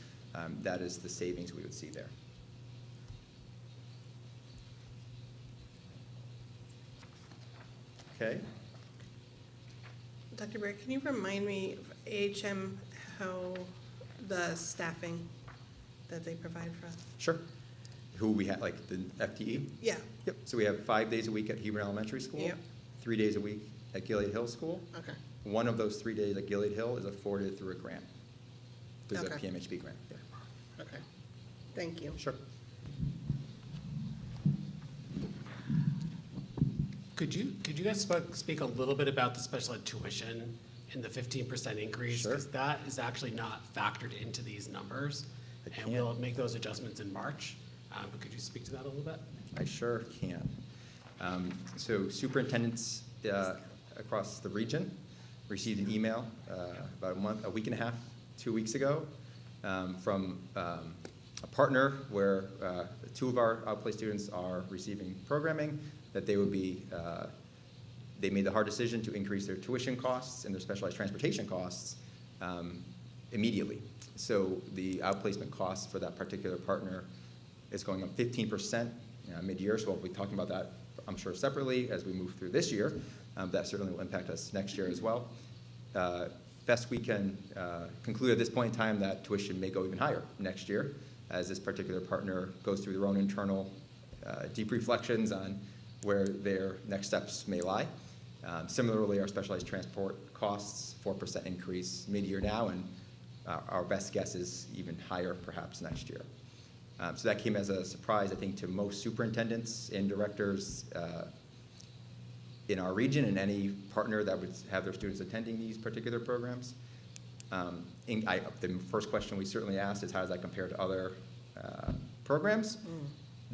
that is the savings we would see there. Okay. Dr. Brick, can you remind me of AHM, how the staffing that they provide for us? Sure. Who we have, like the FTE? Yeah. Yep. So we have 5 days a week at Hebron Elementary School. Yep. 3 days a week at Gilead Hill School. Okay. One of those 3 days at Gilead Hill is afforded through a grant. There's a Okay. PMHP grant. Yeah. Okay. Thank you. Sure. Could you guys speak a little bit about the special ed tuition and the 15% increase? Sure. Because that is actually not factored into these numbers. I And we'll make those adjustments in March. But could you speak to that a little bit? I sure can. So superintendents across the region received an email about a week and a half, 2 weeks ago from a partner where 2 of our outplaced students are receiving programming, that they would be, they made the hard decision to increase their tuition costs and their specialized transportation costs immediately. So the outplacement cost for that particular partner is going up 15% mid-year, so we'll be talking about that, I'm sure, separately as we move through this year. That certainly will impact us next year as well. Best we can conclude at this point in time that tuition may go even higher next year as this particular partner goes through their own internal deep reflections on where their next steps may lie. Similarly, our specialized transport costs, 4% increase mid-year now, and our best guess is even higher perhaps next year. So that came as a surprise, I think, to most superintendents and directors in our region and any partner that would have their students attending these particular programs. The first question we certainly asked is how does that compare to other programs?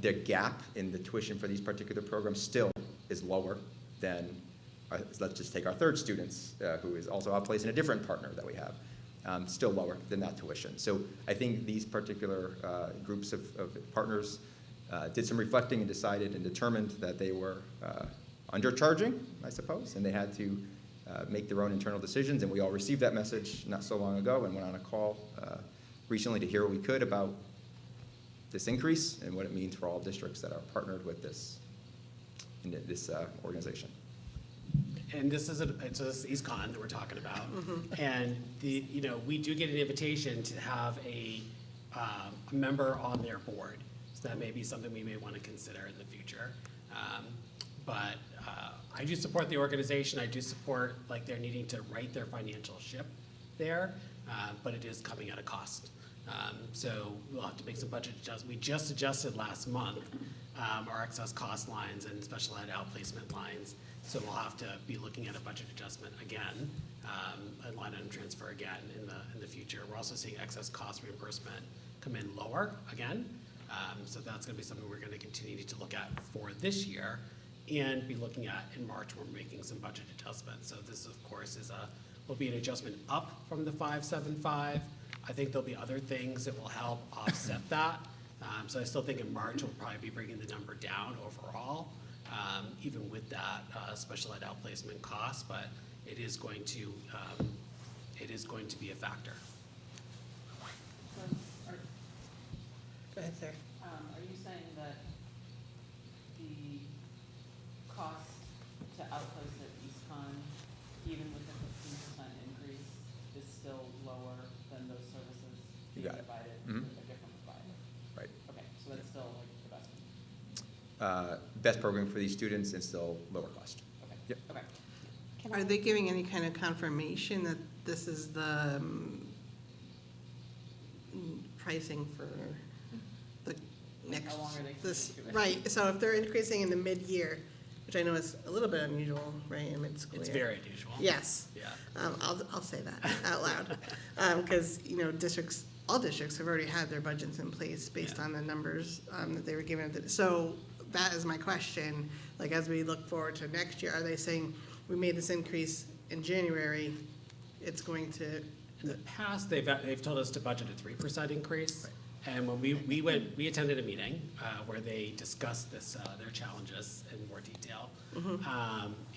The gap in the tuition for these particular programs still is lower than, let's just take our third students, who is also outplaced in a different partner that we have. Still lower than that tuition. So I think these particular groups of partners did some reflecting and decided and determined that they were undercharging, I suppose, and they had to make their own internal decisions, and we all received that message not so long ago and went on a call recently to hear what we could about this increase and what it means for all districts that are partnered with this organization. And this is it's EastCon that we're talking about, and we do get an invitation to have a member on their board, so that may be something we may want to consider in the future. But I do support the organization. I do support they're needing to right their financial ship there, but it is coming at a cost. So we'll have to make some budget adjustments. We just adjusted last month our excess cost lines and special ed outplacement lines. So we'll have to be looking at a budget adjustment again, a line item transfer again in the future. We're also seeing excess cost reimbursement come in lower again. So that's going to be something we're going to continue to look at for this year and be looking at in March when we're making some budget adjustments. So this, of course, is will be an adjustment up from the 575. I think there'll be other things that will help offset that. So I still think in March we'll probably be bringing the number down overall, even with that special ed outplacement cost, but it is going to be a factor. Go ahead, sir. Are you saying that the cost to outpost at EastCon, even with the 15% increase, is still lower than those services You being got it. provided Mhm. with a different provider? Right. Okay, so that's still like the best one. Best program for these students and still lower cost. Okay. Yep. Okay. Can Are I- they giving any kind of confirmation that this is the pricing for the next? How long are they this? committed to it? Right, so if they're increasing in the mid-year, which I know is a little bit unusual, right, in mid-school It's year. very unusual. Yes. Yeah. I'll say that out loud. Because, districts, all districts have already had their budgets in place based Yeah. on the numbers that they were given. So that is my question, like, as we look forward to next year, are they saying, we made this increase in January, it's going to, In the past, they've told us to budget a 3% increase. And when we attended a meeting where they discussed their challenges in more detail.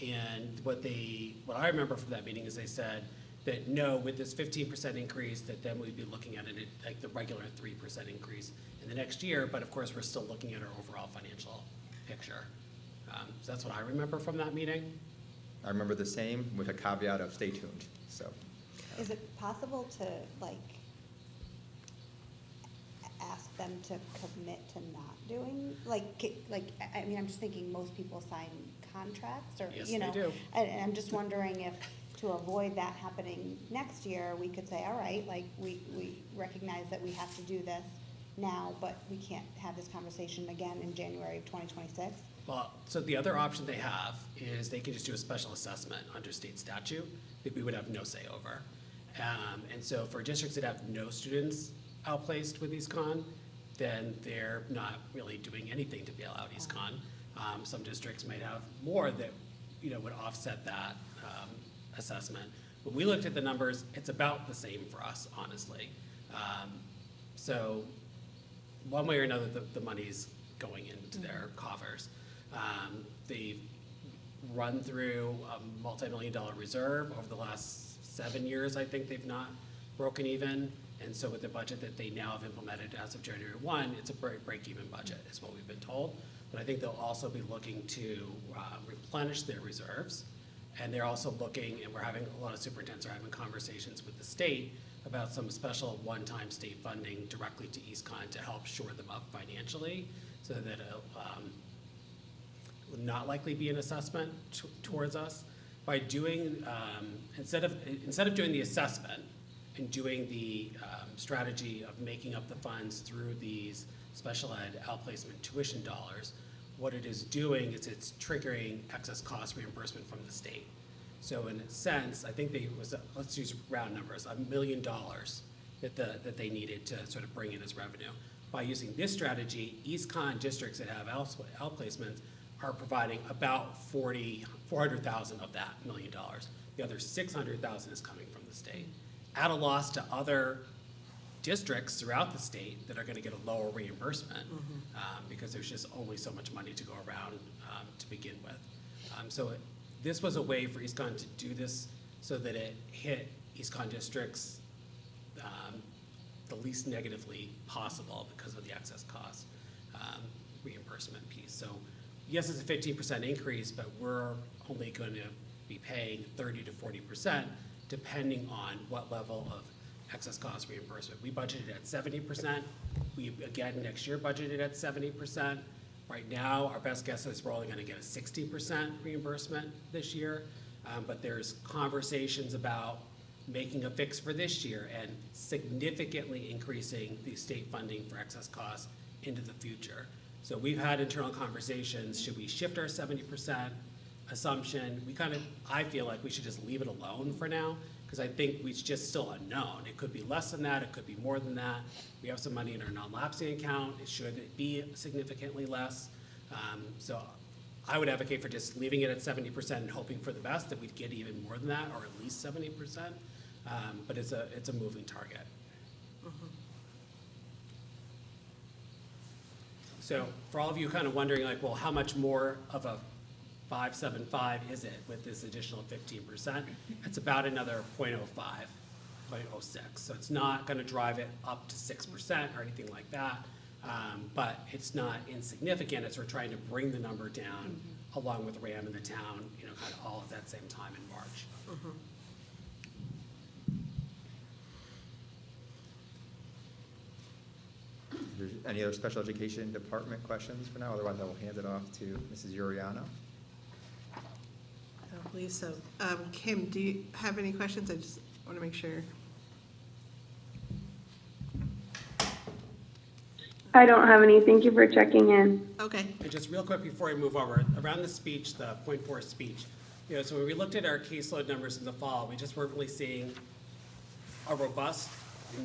And what I remember from that meeting is they said that no, with this 15% increase, that then we'd be looking at it like the regular 3% increase in the next year. But of course, we're still looking at our overall financial picture. So that's what I remember from that meeting. I remember the same with a caveat of stay tuned, so. Is it possible to, ask them to commit to not doing, I mean, I'm just thinking most people sign contracts or, Yes, you know. they do. And I'm just wondering if, to avoid that happening next year, we could say, all right, we recognize that we have to do this now, but we can't have this conversation again in January of 2026? Well, so the other option they have is they can just do a special assessment under state statute that we would have no say over. And so for districts that have no students outplaced with EastCon, then they're not really doing anything to bail out EastCon. Some districts might have more that, would offset that assessment. When we looked at the numbers, it's about the same for us, honestly. So one way or another, the money's going into their coffers. They've run through a multi-million-dollar reserve over the last 7 years. I think they've not broken even. And so with the budget that they now have implemented as of January 1, it's a break-even budget, is what we've been told. But I think they'll also be looking to replenish their reserves. And they're also looking, and we're having, a lot of superintendents are having conversations with the state about some special one-time state funding directly to EastCon to help shore them up financially, so that it'll not likely be an assessment towards us. By doing, instead of doing the assessment and doing the strategy of making up the funds through these special ed outplacement tuition dollars, what it is doing is it's triggering excess cost reimbursement from the state. So in a sense, I think let's use round numbers, $1 million that they needed to sort of bring in as revenue. By using this strategy, EastCon districts that have outplacements are providing about $400,000 of that $1 million. The other $600,000 is coming from the state, at a loss to other districts throughout the state that are going to get a lower reimbursement because there's just only so much money to go around to begin with. So this was a way for EastCon to do this so that it hit EastCon districts the least negatively possible because of the excess cost reimbursement piece. So yes, it's a 15% increase, but we're only going to be paying 30 to 40% depending on what level of excess cost reimbursement. We budgeted at 70%. We, again, next year budgeted at 70%. Right now, our best guess is we're only going to get a 60% reimbursement this year, but there's conversations about making a fix for this year and significantly increasing the state funding for excess costs into the future. So we've had internal conversations. Should we shift our 70% assumption? I feel like we should just leave it alone for now, because I think it's just still unknown. It could be less than that, it could be more than that. We have some money in our non-lapsing account. It should be significantly less. So I would advocate for just leaving it at 70% and hoping for the best, that we'd get even more than that, or at least 70%. But it's a moving target. So for all of you kind of wondering, like, well, how much more of a 575 is it with this additional 15%? It's about another 0.05, 0.06. So it's not going to drive it up to 6% or anything like that. But it's not insignificant as we're trying to bring the number down along with RAM and the town, kind of all at that same time in March. There's any other special education department questions for now? Otherwise, I will hand it off to Mrs. Uriano. I don't believe so. Kim, do you have any questions? I just want to make sure. I don't have any. Thank you for checking in. Okay. And just real quick before I move over, around the speech, the .4 speech, so when we looked at our caseload numbers in the fall, we just weren't really seeing a robust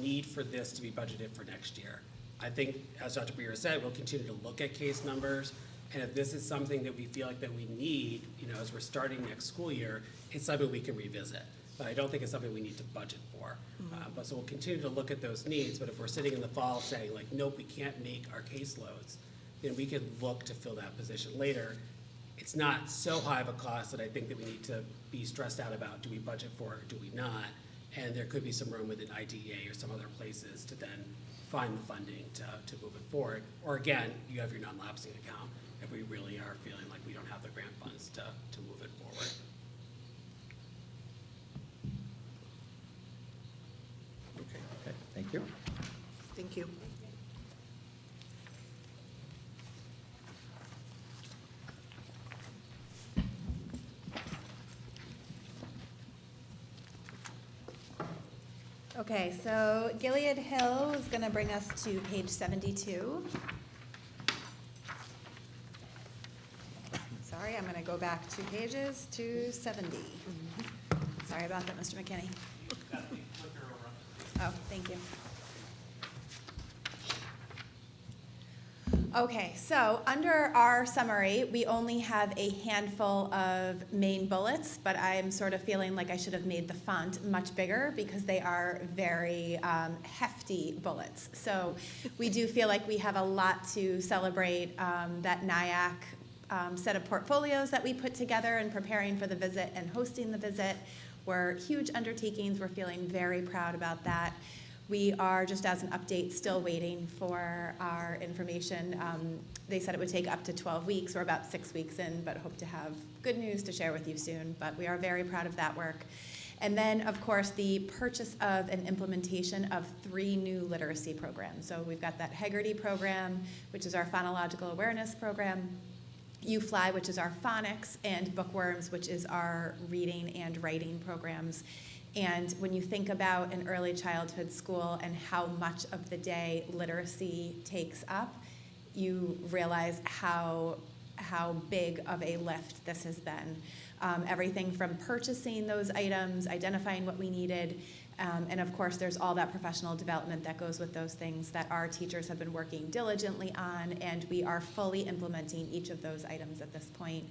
need for this to be budgeted for next year. I think, as Dr. Breer said, we'll continue to look at case numbers, and if this is something that we feel like that we need, as we're starting next school year, it's something we can revisit. But I don't think it's something we need to budget for. But so we'll continue to look at those needs, but if we're sitting in the fall saying, like, nope, we can't make our caseloads, then we could look to fill that position later. It's not so high of a cost that I think that we need to be stressed out about, do we budget for it or do we not? And there could be some room within IDEA or some other places to then find the funding to move it forward. Or again, you have your non-lapsing account if we really are feeling like we don't have the grant funds to move it forward. Okay, thank you. Thank you. Okay, so Gilead Hill is going to bring us to page 72. Sorry, I'm going to go back 2 pages to 70. Sorry about that, Mr. McKinney. Oh, thank you. Okay, so under our summary, we only have a handful of main bullets, but I'm sort of feeling like I should have made the font much bigger because they are very hefty bullets. So we do feel like we have a lot to celebrate. That NIAC set of portfolios that we put together in preparing for the visit and hosting the visit were huge undertakings. We're feeling very proud about that. We are, just as an update, still waiting for our information. They said it would take up to 12 weeks. We're about 6 weeks in, but hope to have good news to share with you soon. But we are very proud of that work. And then, of course, the purchase of and implementation of 3 new literacy programs. So we've got that Hegarty program, which is our phonological awareness program, UFly, which is our phonics, and Bookworms, which is our reading and writing programs. And when you think about an early childhood school and how much of the day literacy takes up, you realize how big of a lift this has been. Everything from purchasing those items, identifying what we needed, and of course there's all that professional development that goes with those things that our teachers have been working diligently on, and we are fully implementing each of those items at this point.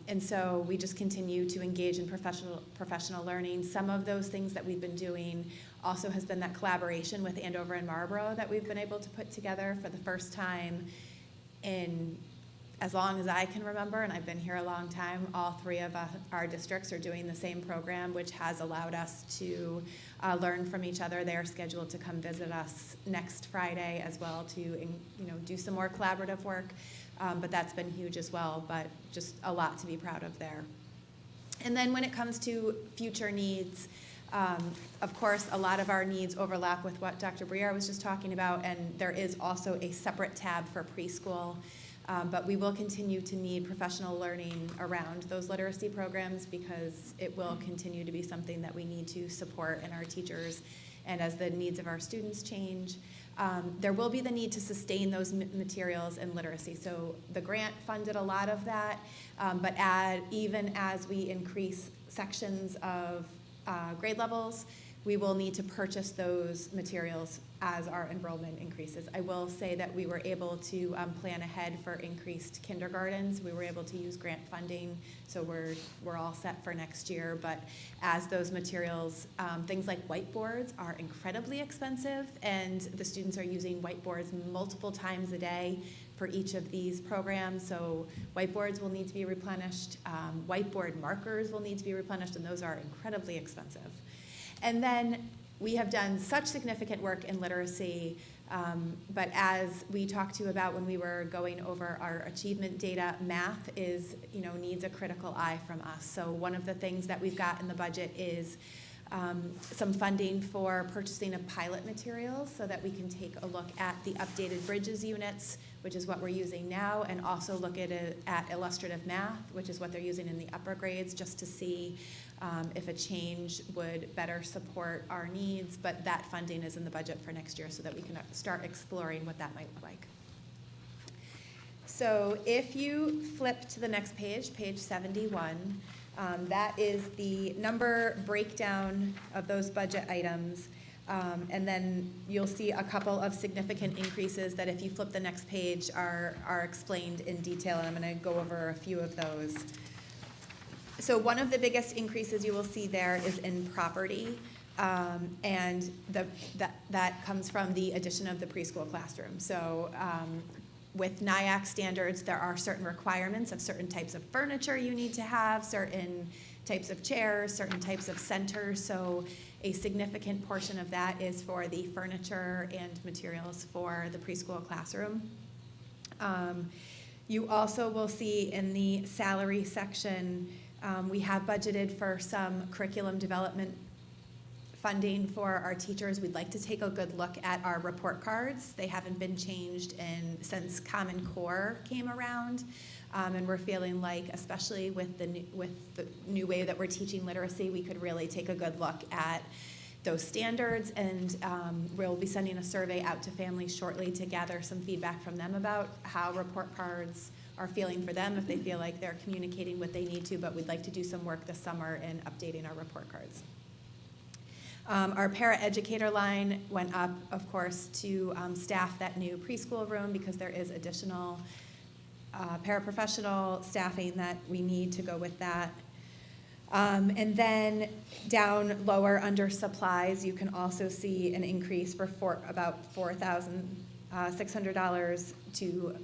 And so we just continue to engage in professional learning. Some of those things that we've been doing also has been that collaboration with Andover and Marlborough that we've been able to put together for the first time in as long as I can remember, and I've been here a long time. All 3 of our districts are doing the same program, which has allowed us to learn from each other. They are scheduled to come visit us next Friday as well to do some more collaborative work. But that's been huge as well, but just a lot to be proud of there. And then when it comes to future needs, of course, a lot of our needs overlap with what Dr. Breer was just talking about, and there is also a separate tab for preschool. But we will continue to need professional learning around those literacy programs because it will continue to be something that we need to support in our teachers and as the needs of our students change. There will be the need to sustain those materials in literacy. So the grant funded a lot of that, but even as we increase sections of grade levels, we will need to purchase those materials as our enrollment increases. I will say that we were able to plan ahead for increased kindergartens. We were able to use grant funding, so we're all set for next year. But as those materials, things like whiteboards are incredibly expensive, and the students are using whiteboards multiple times a day for each of these programs. So whiteboards will need to be replenished. Whiteboard markers will need to be replenished, and those are incredibly expensive. And then we have done such significant work in literacy, but as we talked to you about when we were going over our achievement data, math needs a critical eye from us. So one of the things that we've got in the budget is some funding for purchasing of pilot materials so that we can take a look at the updated Bridges units, which is what we're using now, and also look at illustrative math, which is what they're using in the upper grades, just to see if a change would better support our needs. But that funding is in the budget for next year so that we can start exploring what that might look like. So if you flip to the next page, page 71, that is the number breakdown of those budget items. And then you'll see a couple of significant increases that if you flip the next page are explained in detail, and I'm going to go over a few of those. So one of the biggest increases you will see there is in property, and that comes from the addition of the preschool classroom. So with NIAC standards, there are certain requirements of certain types of furniture you need to have, certain types of chairs, certain types of centers. So a significant portion of that is for the furniture and materials for the preschool classroom. You also will see in the salary section, we have budgeted for some curriculum development funding for our teachers. We'd like to take a good look at our report cards. They haven't been changed since Common Core came around. And we're feeling like, especially with the new way that we're teaching literacy, we could really take a good look at those standards. And we'll be sending a survey out to families shortly to gather some feedback from them about how report cards are feeling for them, if they feel like they're communicating what they need to. But we'd like to do some work this summer in updating our report cards. Our paraeducator line went up, of course, to staff that new preschool room because there is additional paraprofessional staffing that we need to go with that. And then down lower under supplies, you can also see an increase for about $4,600 to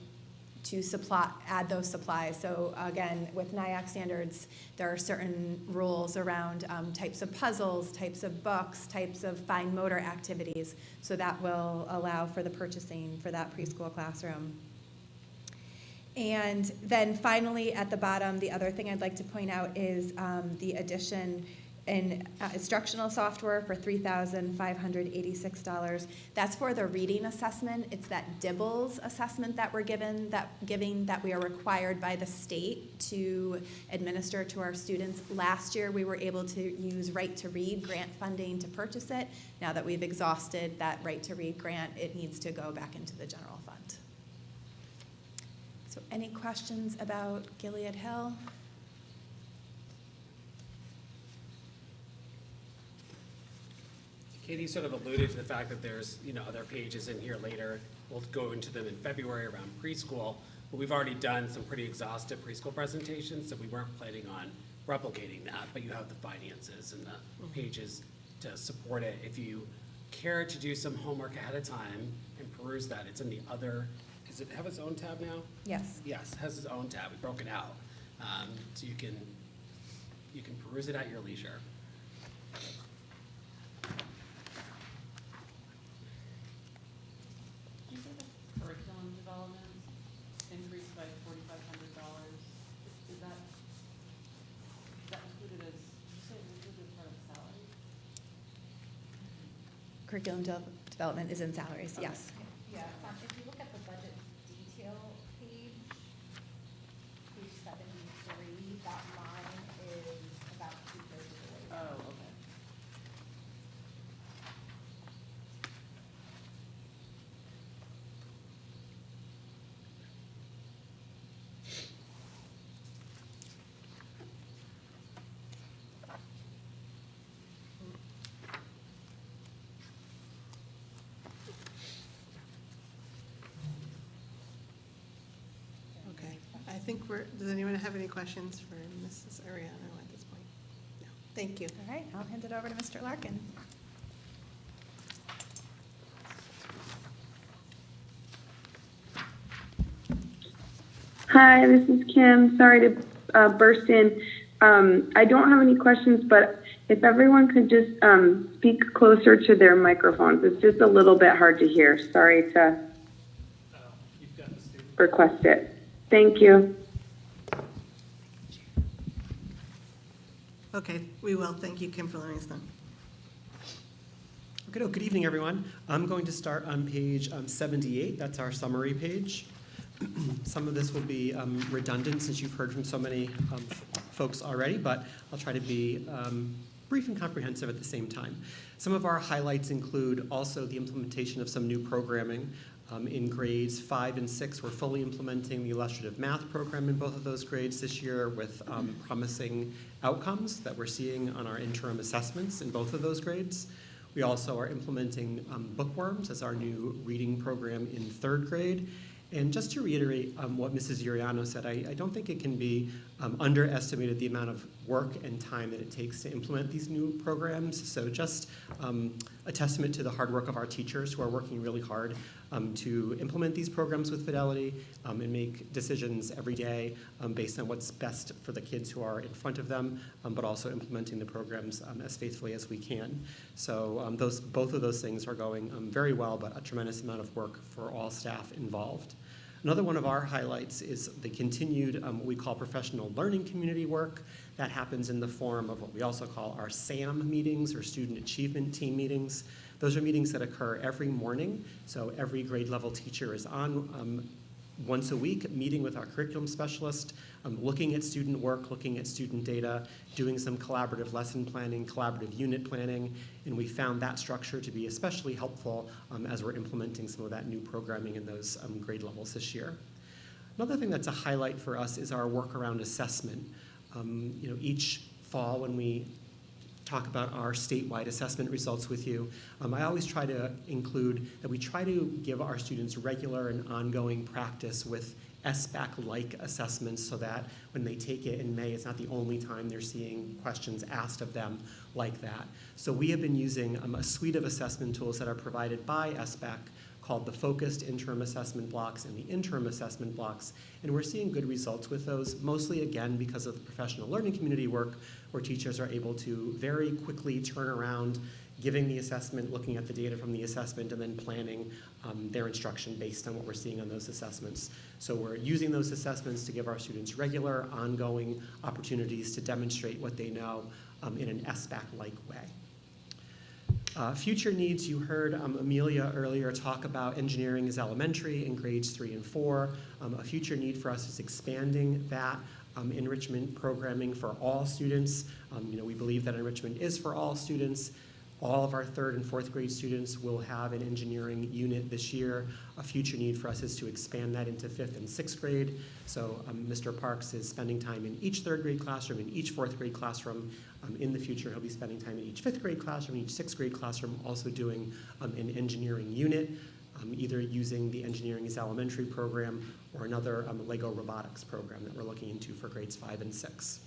add those supplies. So again, with NIAC standards, there are certain rules around types of puzzles, types of books, types of fine motor activities. So that will allow for the purchasing for that preschool classroom. And then finally at the bottom, the other thing I'd like to point out is the addition in instructional software for $3,586. That's for the reading assessment. It's that DIBELS assessment that we're giving that we are required by the state to administer to our students. Last year we were able to use Right to Read grant funding to purchase it. Now that we've exhausted that Right to Read grant, it needs to go back into the general fund. So any questions about Gilead Hill? Katie sort of alluded to the fact that there's, other pages in here later. We'll go into them in February around preschool, but we've already done some pretty exhaustive preschool presentations, so we weren't planning on replicating that, but you have the finances and the pages to support it. If you care to do some homework ahead of time and peruse that, it's in the other, does it have its own tab now? Yes. Yes, it has its own tab. We broke it out. So you can peruse it at your leisure. Curriculum development increased by $4,500. Is that included as, did you say it included as part of salary? Curriculum development is in salaries, Okay. yes. Yeah, if you look at the budget detail page 73, that line is about 2/3 of the way down. Oh, okay. think does anyone have any questions for Mrs. Ariano at this point? No. Thank you. All right, I'll hand it over to Mr. Larkin. Hi, this is Kim. Sorry to burst in. I don't have any questions, but if everyone could just speak closer to their microphones. It's just a little bit hard to hear. Sorry to You've got the student. request it. Thank you. Okay, we will. Thank you, Kim, for letting us know. Okay, good evening, everyone. I'm going to start on page 78. That's our summary page. Some of this will be redundant since you've heard from so many folks already, but I'll try to be brief and comprehensive at the same time. Some of our highlights include also the implementation of some new programming. In grades 5 and 6, we're fully implementing the illustrative math program in both of those grades this year with promising outcomes that we're seeing on our interim assessments in both of those grades. We also are implementing bookworms as our new reading program in 3rd grade. And just to reiterate what Mrs. Uriano said, I don't think it can be underestimated the amount of work and time that it takes to implement these new programs. So just a testament to the hard work of our teachers who are working really hard to implement these programs with fidelity and make decisions every day based on what's best for the kids who are in front of them, but also implementing the programs as faithfully as we can. So both of those things are going very well, but a tremendous amount of work for all staff involved. Another one of our highlights is the continued what we call professional learning community work. That happens in the form of what we also call our SAM meetings, or Student Achievement Team meetings. Those are meetings that occur every morning. So every grade level teacher is on once a week, meeting with our curriculum specialist, looking at student work, looking at student data, doing some collaborative lesson planning, collaborative unit planning, and we found that structure to be especially helpful as we're implementing some of that new programming in those grade levels this year. Another thing that's a highlight for us is our work around assessment. Each fall when we talk about our statewide assessment results with you, I always try to include that we try to give our students regular and ongoing practice with SBAC-like assessments so that when they take it in May, it's not the only time they're seeing questions asked of them like that. So we have been using a suite of assessment tools that are provided by SBAC called the Focused Interim Assessment Blocks and the Interim Assessment Blocks, and we're seeing good results with those, mostly again because of the professional learning community work where teachers are able to very quickly turn around giving the assessment, looking at the data from the assessment, and then planning their instruction based on what we're seeing on those assessments. So we're using those assessments to give our students regular, ongoing opportunities to demonstrate what they know in an SBAC-like way. Future needs, you heard Amelia earlier talk about engineering as elementary in grades 3 and 4. A future need for us is expanding that enrichment programming for all students. We believe that enrichment is for all students. All of our 3rd and 4th grade students will have an engineering unit this year. A future need for us is to expand that into 5th and 6th grade. So Mr. Parks is spending time in each 3rd grade classroom, in each 4th grade classroom. In the future, he'll be spending time in each 5th grade classroom, each 6th grade classroom, also doing an engineering unit, either using the Engineering as Elementary program or another Lego robotics program that we're looking into for grades 5 and 6.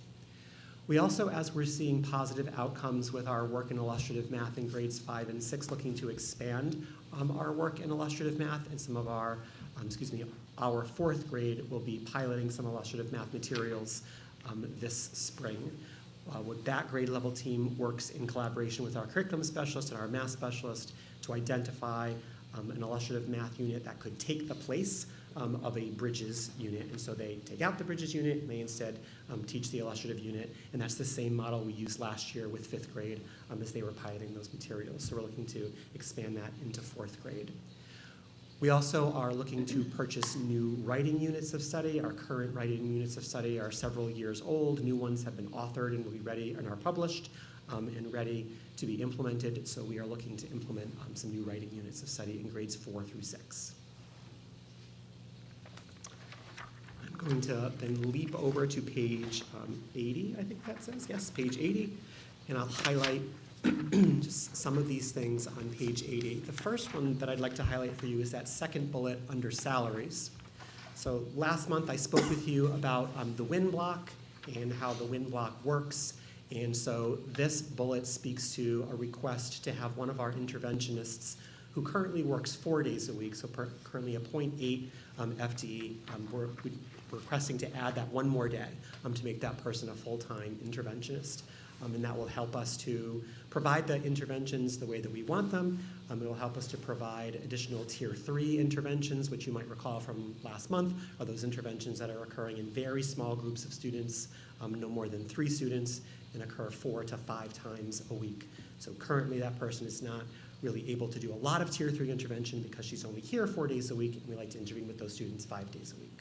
We also, as we're seeing positive outcomes with our work in illustrative math in grades 5 and 6, looking to expand our work in illustrative math, and some of our 4th grade will be piloting some illustrative math materials this spring. That grade level team works in collaboration with our curriculum specialist and our math specialist to identify an illustrative math unit that could take the place of a Bridges unit. And so they take out the Bridges unit and they instead teach the illustrative unit. And that's the same model we used last year with 5th grade as they were piloting those materials. So we're looking to expand that into 4th grade. We also are looking to purchase new writing units of study. Our current writing units of study are several years old. New ones have been authored and will be ready and are published and ready to be implemented. So we are looking to implement some new writing units of study in grades 4 through 6. I'm going to then leap over to page 80, I think that says. Yes, page 80. And I'll highlight just some of these things on page 80. The first one that I'd like to highlight for you is that second bullet under salaries. So last month, I spoke with you about the WIN block and how the WIN block works. And so this bullet speaks to a request to have one of our interventionists who currently works 4 days a week, so currently a 0.8 FTE. We're requesting to add that one more day to make that person a full-time interventionist. And that will help us to provide the interventions the way that we want them. It will help us to provide additional Tier 3 interventions, which you might recall from last month, are those interventions that are occurring in very small groups of students, no more than 3 students, and occur 4 to 5 times a week. So currently that person is not really able to do a lot of Tier 3 intervention because she's only here 4 days a week, and we like to intervene with those students 5 days a week.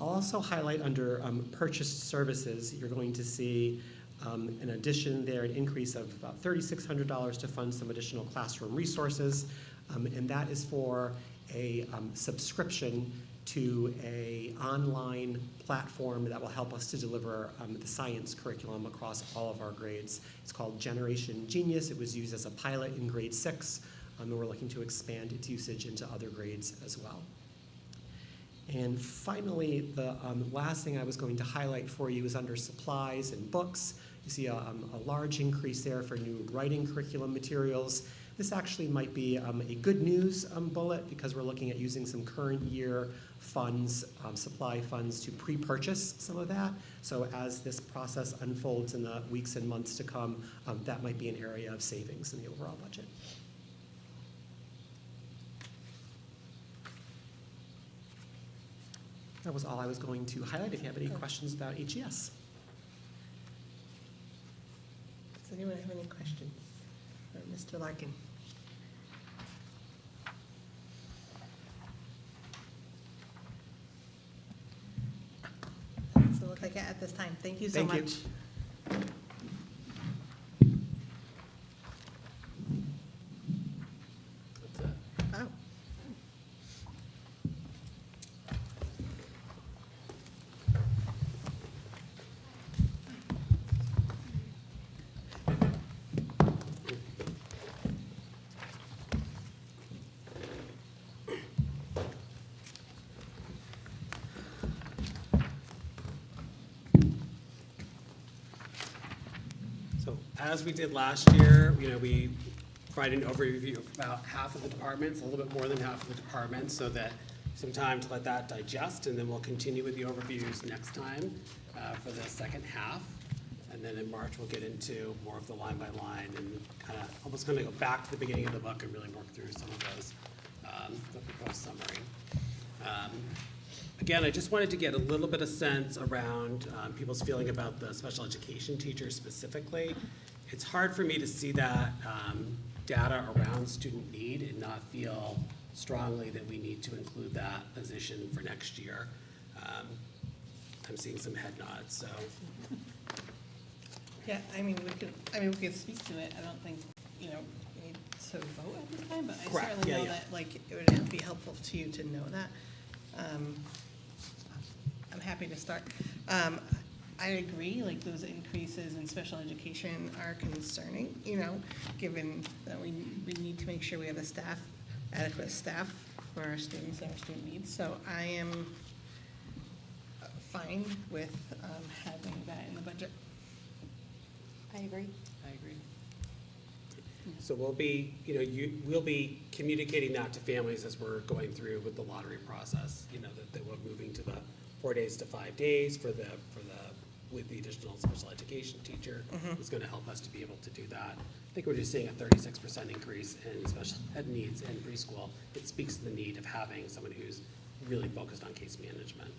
I'll also highlight under purchased services, you're going to see an addition there, an increase of about $3,600 to fund some additional classroom resources, and that is for a subscription to a online platform that will help us to deliver the science curriculum across all of our grades. It's called Generation Genius. It was used as a pilot in grade 6, and we're looking to expand its usage into other grades as well. And finally, the last thing I was going to highlight for you is under supplies and books. You see a large increase there for new writing curriculum materials. This actually might be a good news bullet because we're looking at using some current year funds, supply funds to pre-purchase some of that. So as this process unfolds in the weeks and months to come, that might be an area of savings in the overall budget. That was all I was going to highlight. If you have any questions about HES. Does anyone have any questions for Mr. Larkin? Doesn't look like it at this time. Thank you so Thank you. much. Oh. So as we did last year, we provided an overview of about half of the departments, a little bit more than half of the departments, so that some time to let that digest, and then we'll continue with the overviews next time for the second half. And then in March, we'll get into more of the line by line and kind of almost going to go back to the beginning of the book and really work through some of those, the proposed summary. Again, I just wanted to get a little bit of sense around people's feeling about the special education teachers specifically. It's hard for me to see that data around student need and not feel strongly that we need to include that position for next year. I'm seeing some head nods, so. Yeah, we could speak to it. I don't think, we need to vote at this time, but I Correct. certainly Yeah, know yeah. that, it would be helpful to you to know that. I'm happy to start. I agree, those increases in special education are concerning, given that we need to make sure we have adequate staff for our students and our student needs. So I am fine with having that in the budget. I agree. I agree. So we'll be, we'll be communicating that to families as we're going through with the lottery process, that we're moving to the 4 days to 5 days with the additional special education teacher who's going to help us to be able to do that. I think we're just seeing a 36% increase in special ed needs in preschool. It speaks to the need of having someone who's really focused on case management.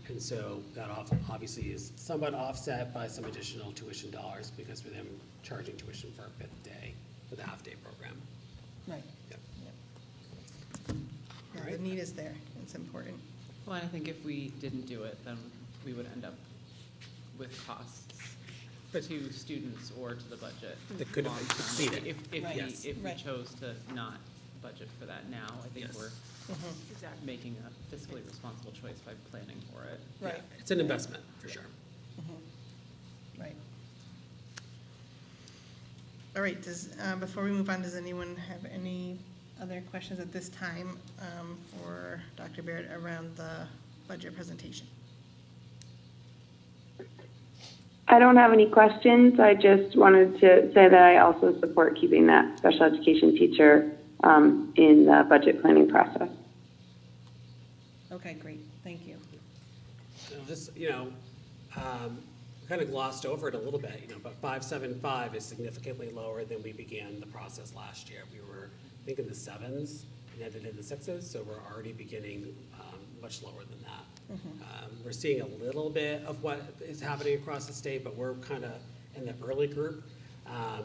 And so that obviously is somewhat offset by some additional tuition dollars because we're then charging tuition for a 5th day for the half-day program. Right. Yep. Yeah, All the right. need is there. It's important. Well, and I think if we didn't do it, then we would end up with costs to students or to the budget. That could have long term. exceeded. If Right. Yes. we Right. chose to not budget for that now, I think Yes. we're making a fiscally responsible choice by planning for it. Right. Yeah, it's an investment, for sure. Right. All right, before we move on, does anyone have any other questions at this time for Dr. Baird around the budget presentation? I don't have any questions. I just wanted to say that I also support keeping that special education teacher in the budget planning process. Okay, great, thank you. Just, kind of glossed over it a little bit, but 575 is significantly lower than we began the process last year. We were, I think, in the 7s and headed into 6s, so we're already beginning much lower than that. We're seeing a little bit of what is happening across the state, but we're kind of in the early group,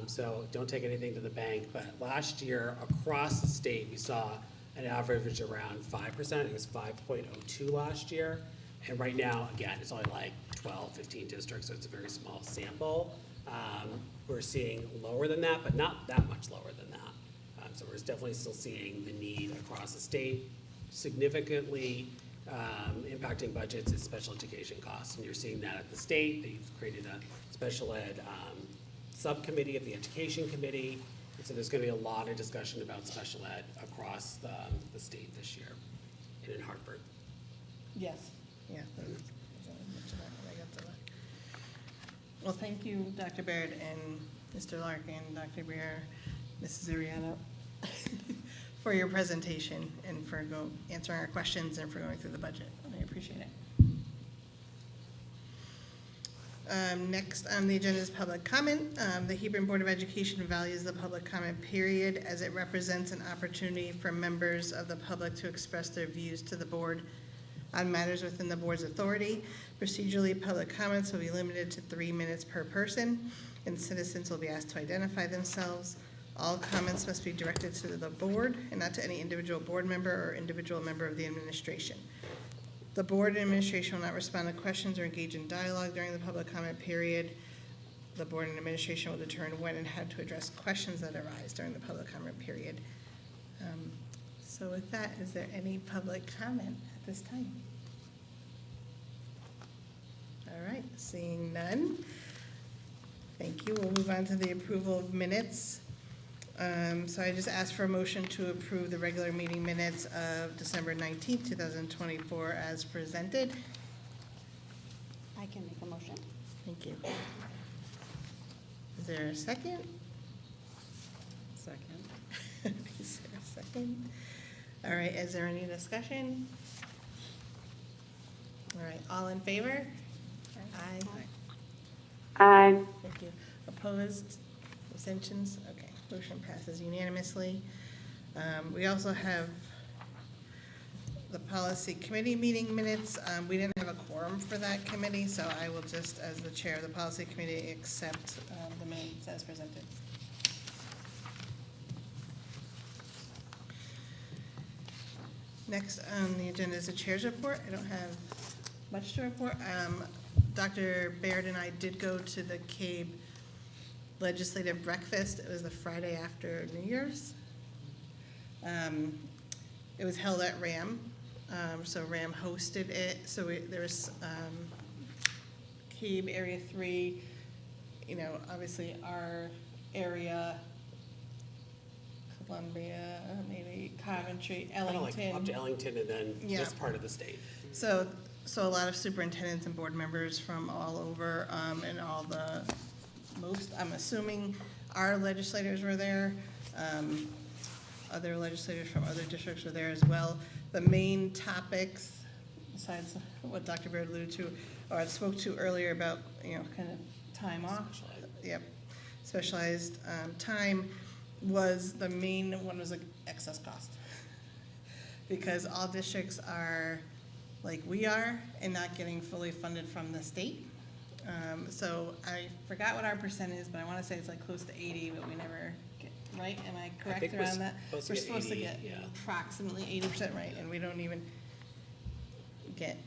so don't take anything to the bank. But last year, across the state, we saw an average around 5%. It was 5.02 last year. And right now, again, it's only like 12, 15 districts, so it's a very small sample. We're seeing lower than that, but not that much lower than that. So we're definitely still seeing the need across the state. Significantly impacting budgets is special education costs, and you're seeing that at the state. They've created a special ed subcommittee of the education committee. And so there's going to be a lot of discussion about special ed across the state this year and in Hartford. Yes. Yeah. Well, thank you, Dr. Baird and Mr. Larkin, Dr. Briere, Mrs. Ariano, for your presentation and for answering our questions and for going through the budget. I appreciate it. Next on the agenda is public comment. The Hebron Board of Education values the public comment period as it represents an opportunity for members of the public to express their views to the board on matters within the board's authority. Procedurally, public comments will be limited to 3 minutes per person, and citizens will be asked to identify themselves. All comments must be directed to the board and not to any individual board member or individual member of the administration. The board and administration will not respond to questions or engage in dialogue during the public comment period. The board and administration will determine when and how to address questions that arise during the public comment period. So with that, is there any public comment at this time? All right, seeing none. Thank you. We'll move on to the approval of minutes. So I just asked for a motion to approve the regular meeting minutes of December 19th, 2024 as presented. I can make a motion. Thank you. Is there a second? Second. Is there a second? All right, is there any discussion? All right, all in favor? Aye. Aye. Thank you. Opposed? Abstentions? Okay, motion passes unanimously. We also have the policy committee meeting minutes. We didn't have a quorum for that committee, so I will just, as the chair of the policy committee, accept the minutes as presented. Next on the agenda is the chair's report. I don't have much to report. Dr. Baird and I did go to the CABE legislative breakfast. It was the Friday after New Year's. It was held at RAM, so RAM hosted it. So there was CABE Area 3, obviously our area, Columbia, maybe Coventry, Ellington. Up to Ellington and then this part of the state. So a lot of superintendents and board members from all over, and I'm assuming our legislators were there. Other legislators from other districts were there as well. The main topics, besides what Dr. Baird alluded to, or I spoke to earlier about, kind of time off. Yep. Specialized time was the main one was like excess cost. Because all districts are like we are and not getting fully funded from the state. So I forgot what our percent is, but I want to say it's like close to 80, but we never get, right? Am I correct around that? We're supposed to get approximately 80% right, and we don't even get,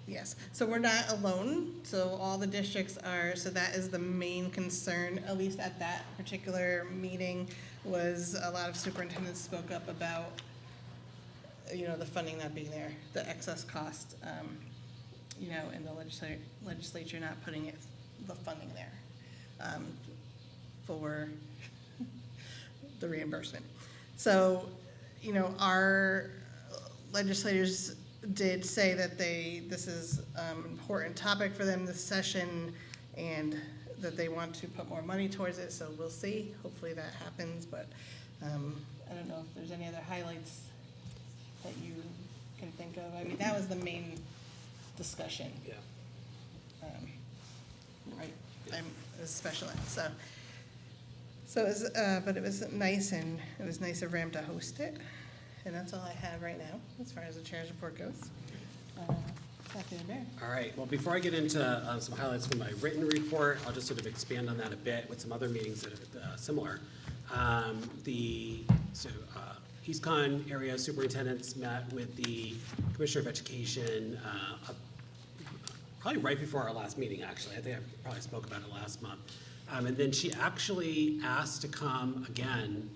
yes. So we're not alone. So all the districts are, so that is the main concern, at least at that particular meeting, was a lot of superintendents spoke up about the funding not being there, the excess cost, and the legislature not putting the funding there for the reimbursement. So, you know, our legislators did say that this is an important topic for them this session, and that they want to put more money towards it, so we'll see. Hopefully that happens, but I don't know if there's any other highlights that you can think of. I mean, that was the main discussion. Yeah. Right, I'm a special ed, so it was, but it was nice, and it was nice of Ram to host it, and that's all I have right now, as far as the chair's report goes. Dr. Bear. All right, well, before I get into some highlights from my written report, I'll just sort of expand on that a bit with some other meetings that are similar. East Con area superintendents met with the Commissioner of Education probably right before our last meeting, actually. I think I probably spoke about it last month. And then she actually asked to come again.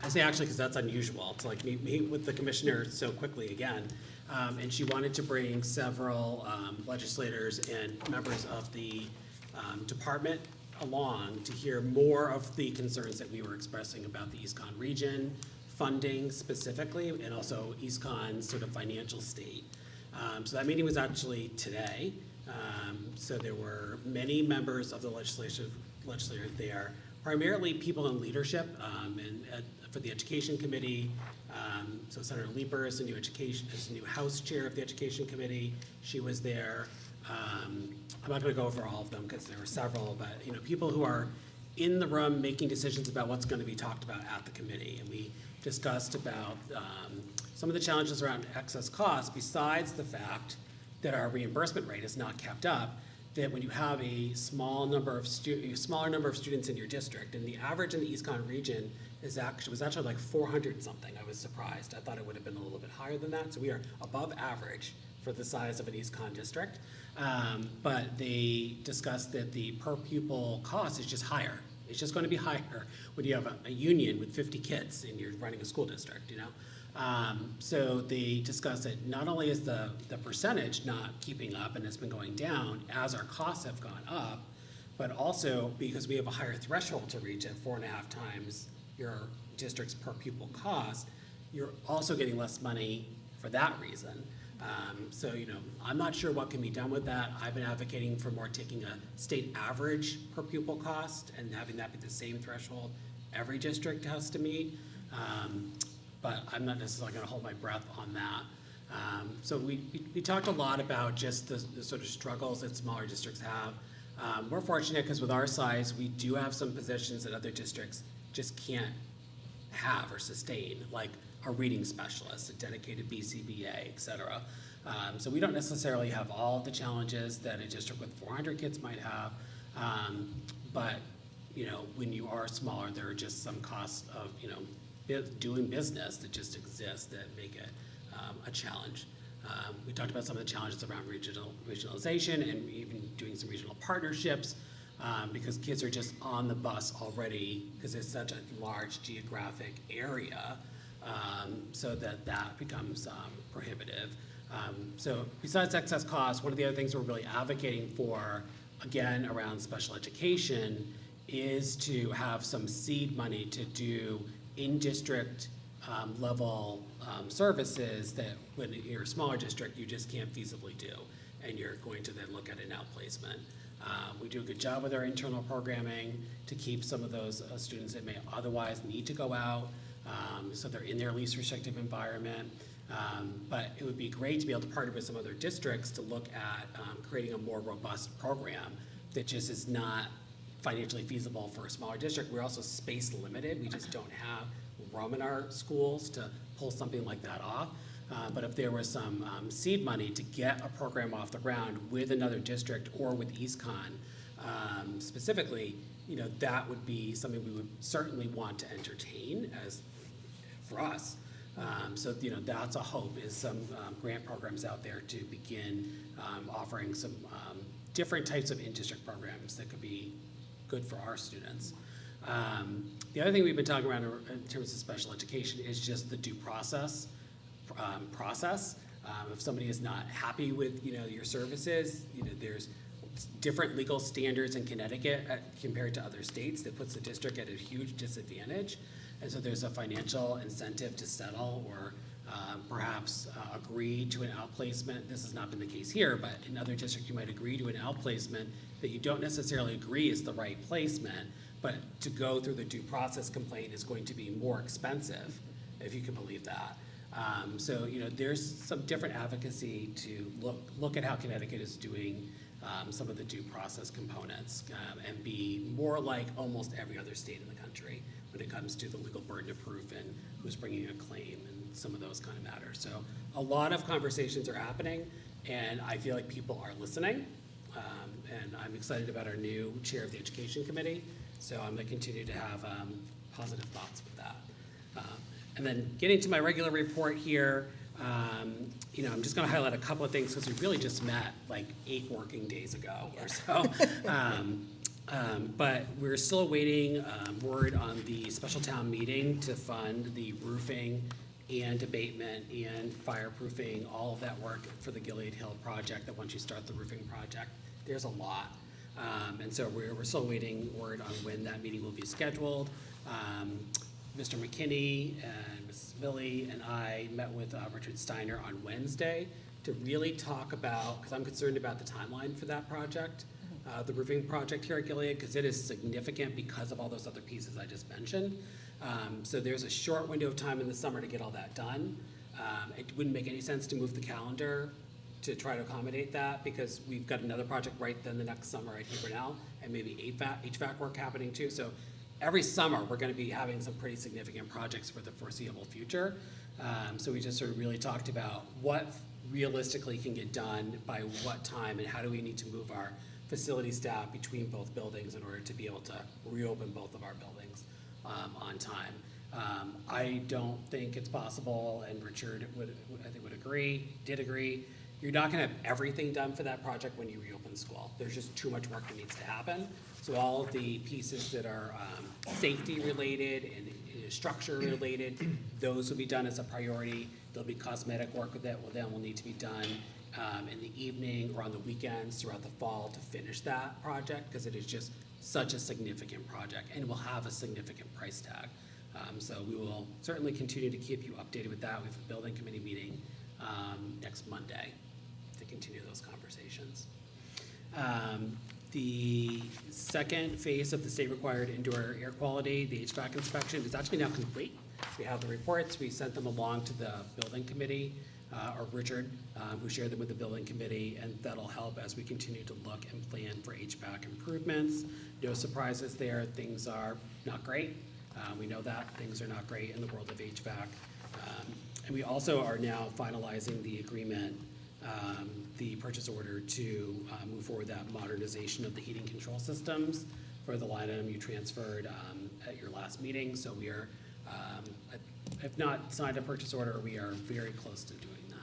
I say actually because that's unusual to like meet with the commissioner so quickly again. And she wanted to bring several legislators and members of the department along to hear more of the concerns that we were expressing about the East Con region, funding specifically, and also East Con's sort of financial state. So that meeting was actually today. So there were many members of the legislators there, primarily people in leadership, for the Education Committee. So Senator Leeper is the new House Chair of the Education Committee. She was there. I'm not going to go over all of them because there were several, but you know, people who are in the room making decisions about what's going to be talked about at the committee. And we discussed about some of the challenges around excess costs, besides the fact that our reimbursement rate is not kept up, that when you have a smaller number of students in your district, and the average in the East Con region was actually like 400 something. I was surprised. I thought it would have been a little bit higher than that. So we are above average for the size of an East Con district. But they discussed that the per pupil cost is just higher. It's just going to be higher when you have a union with 50 kids and you're running a school district, you know? So they discussed that not only is the percentage not keeping up and it's been going down as our costs have gone up, but also because we have a higher threshold to reach at 4.5 times your district's per pupil cost, you're also getting less money for that reason. So, you know, I'm not sure what can be done with that. I've been advocating for more taking a state average per pupil cost and having that be the same threshold every district has to meet. But I'm not necessarily going to hold my breath on that. So we talked a lot about just the sort of struggles that smaller districts have. We're fortunate because with our size, we do have some positions that other districts just can't have or sustain, like a reading specialist, a dedicated BCBA, et cetera. So we don't necessarily have all the challenges that a district with 400 kids might have. But, you know, when you are smaller, there are just some costs of, you know, doing business that just exist that make it a challenge. We talked about some of the challenges around regionalization and even doing some regional partnerships because kids are just on the bus already because it's such a large geographic area, so that becomes prohibitive. So besides excess costs, one of the other things we're really advocating for, again, around special education is to have some seed money to do in-district level services that when you're a smaller district, you just can't feasibly do, and you're going to then look at an outplacement. We do a good job with our internal programming to keep some of those students that may otherwise need to go out, so they're in their least restrictive environment. But it would be great to be able to partner with some other districts to look at creating a more robust program that just is not financially feasible for a smaller district. We're also space limited. We just don't have room in our schools to pull something like that off. But if there was some seed money to get a program off the ground with another district or with East Con specifically, you know, that would be something we would certainly want to entertain as for us. So, you know, that's a hope, is some grant programs out there to begin offering some different types of in-district programs that could be good for our students. The other thing we've been talking about in terms of special education is just the due process. If somebody is not happy with, you know, your services, you know, there's different legal standards in Connecticut compared to other states that puts the district at a huge disadvantage. And so there's a financial incentive to settle or perhaps agree to an outplacement. This has not been the case here, but in other districts, you might agree to an outplacement that you don't necessarily agree is the right placement, but to go through the due process complaint is going to be more expensive, if you can believe that. So, you know, there's some different advocacy to look at how Connecticut is doing some of the due process components and be more like almost every other state in the country when it comes to the legal burden of proof and who's bringing a claim and some of those kind of matters. So a lot of conversations are happening, and I feel like people are listening. And I'm excited about our new chair of the Education Committee, so I'm going to continue to have positive thoughts with that. And then getting to my regular report here, you know, I'm just going to highlight a couple of things because we really just met like 8 working days ago or so. But we're still awaiting word on the special town meeting to fund the roofing and abatement and fireproofing, all of that work for the Gilead Hill project, that once you start the roofing project, there's a lot. And so we're still waiting word on when that meeting will be scheduled. Mr. McKinney and Mrs. Billy and I met with Richard Steiner on Wednesday to really talk about, because I'm concerned about the timeline for that project, the roofing project here at Gilead, because it is significant because of all those other pieces I just mentioned. So there's a short window of time in the summer to get all that done. It wouldn't make any sense to move the calendar to try to accommodate that, because we've got another project right then the next summer at Hebron and maybe HVAC work happening too. So every summer we're going to be having some pretty significant projects for the foreseeable future. So we just sort of really talked about what realistically can get done by what time, and how do we need to move our facility staff between both buildings in order to be able to reopen both of our buildings on time. I don't think it's possible, and Richard would agree, did agree. You're not going to have everything done for that project when you reopen school. There's just too much work that needs to happen. So all of the pieces that are safety related and structure related, those will be done as a priority. There'll be cosmetic work that will need to be done in the evening or on the weekends throughout the fall to finish that project, because it is just such a significant project and will have a significant price tag. So we will certainly continue to keep you updated with that. We have a building committee meeting next Monday to continue those conversations. The second phase of the state-required indoor air quality, the HVAC inspection, is actually now complete. We have the reports. We sent them along to the building committee, or Richard, who shared them with the building committee, and that'll help as we continue to look and plan for HVAC improvements. No surprises there. Things are not great. We know that things are not great in the world of HVAC. And we also are now finalizing the agreement, the purchase order to move forward that modernization of the heating control systems for the line item you transferred at your last meeting. So we are, if not signed a purchase order, we are very close to doing that.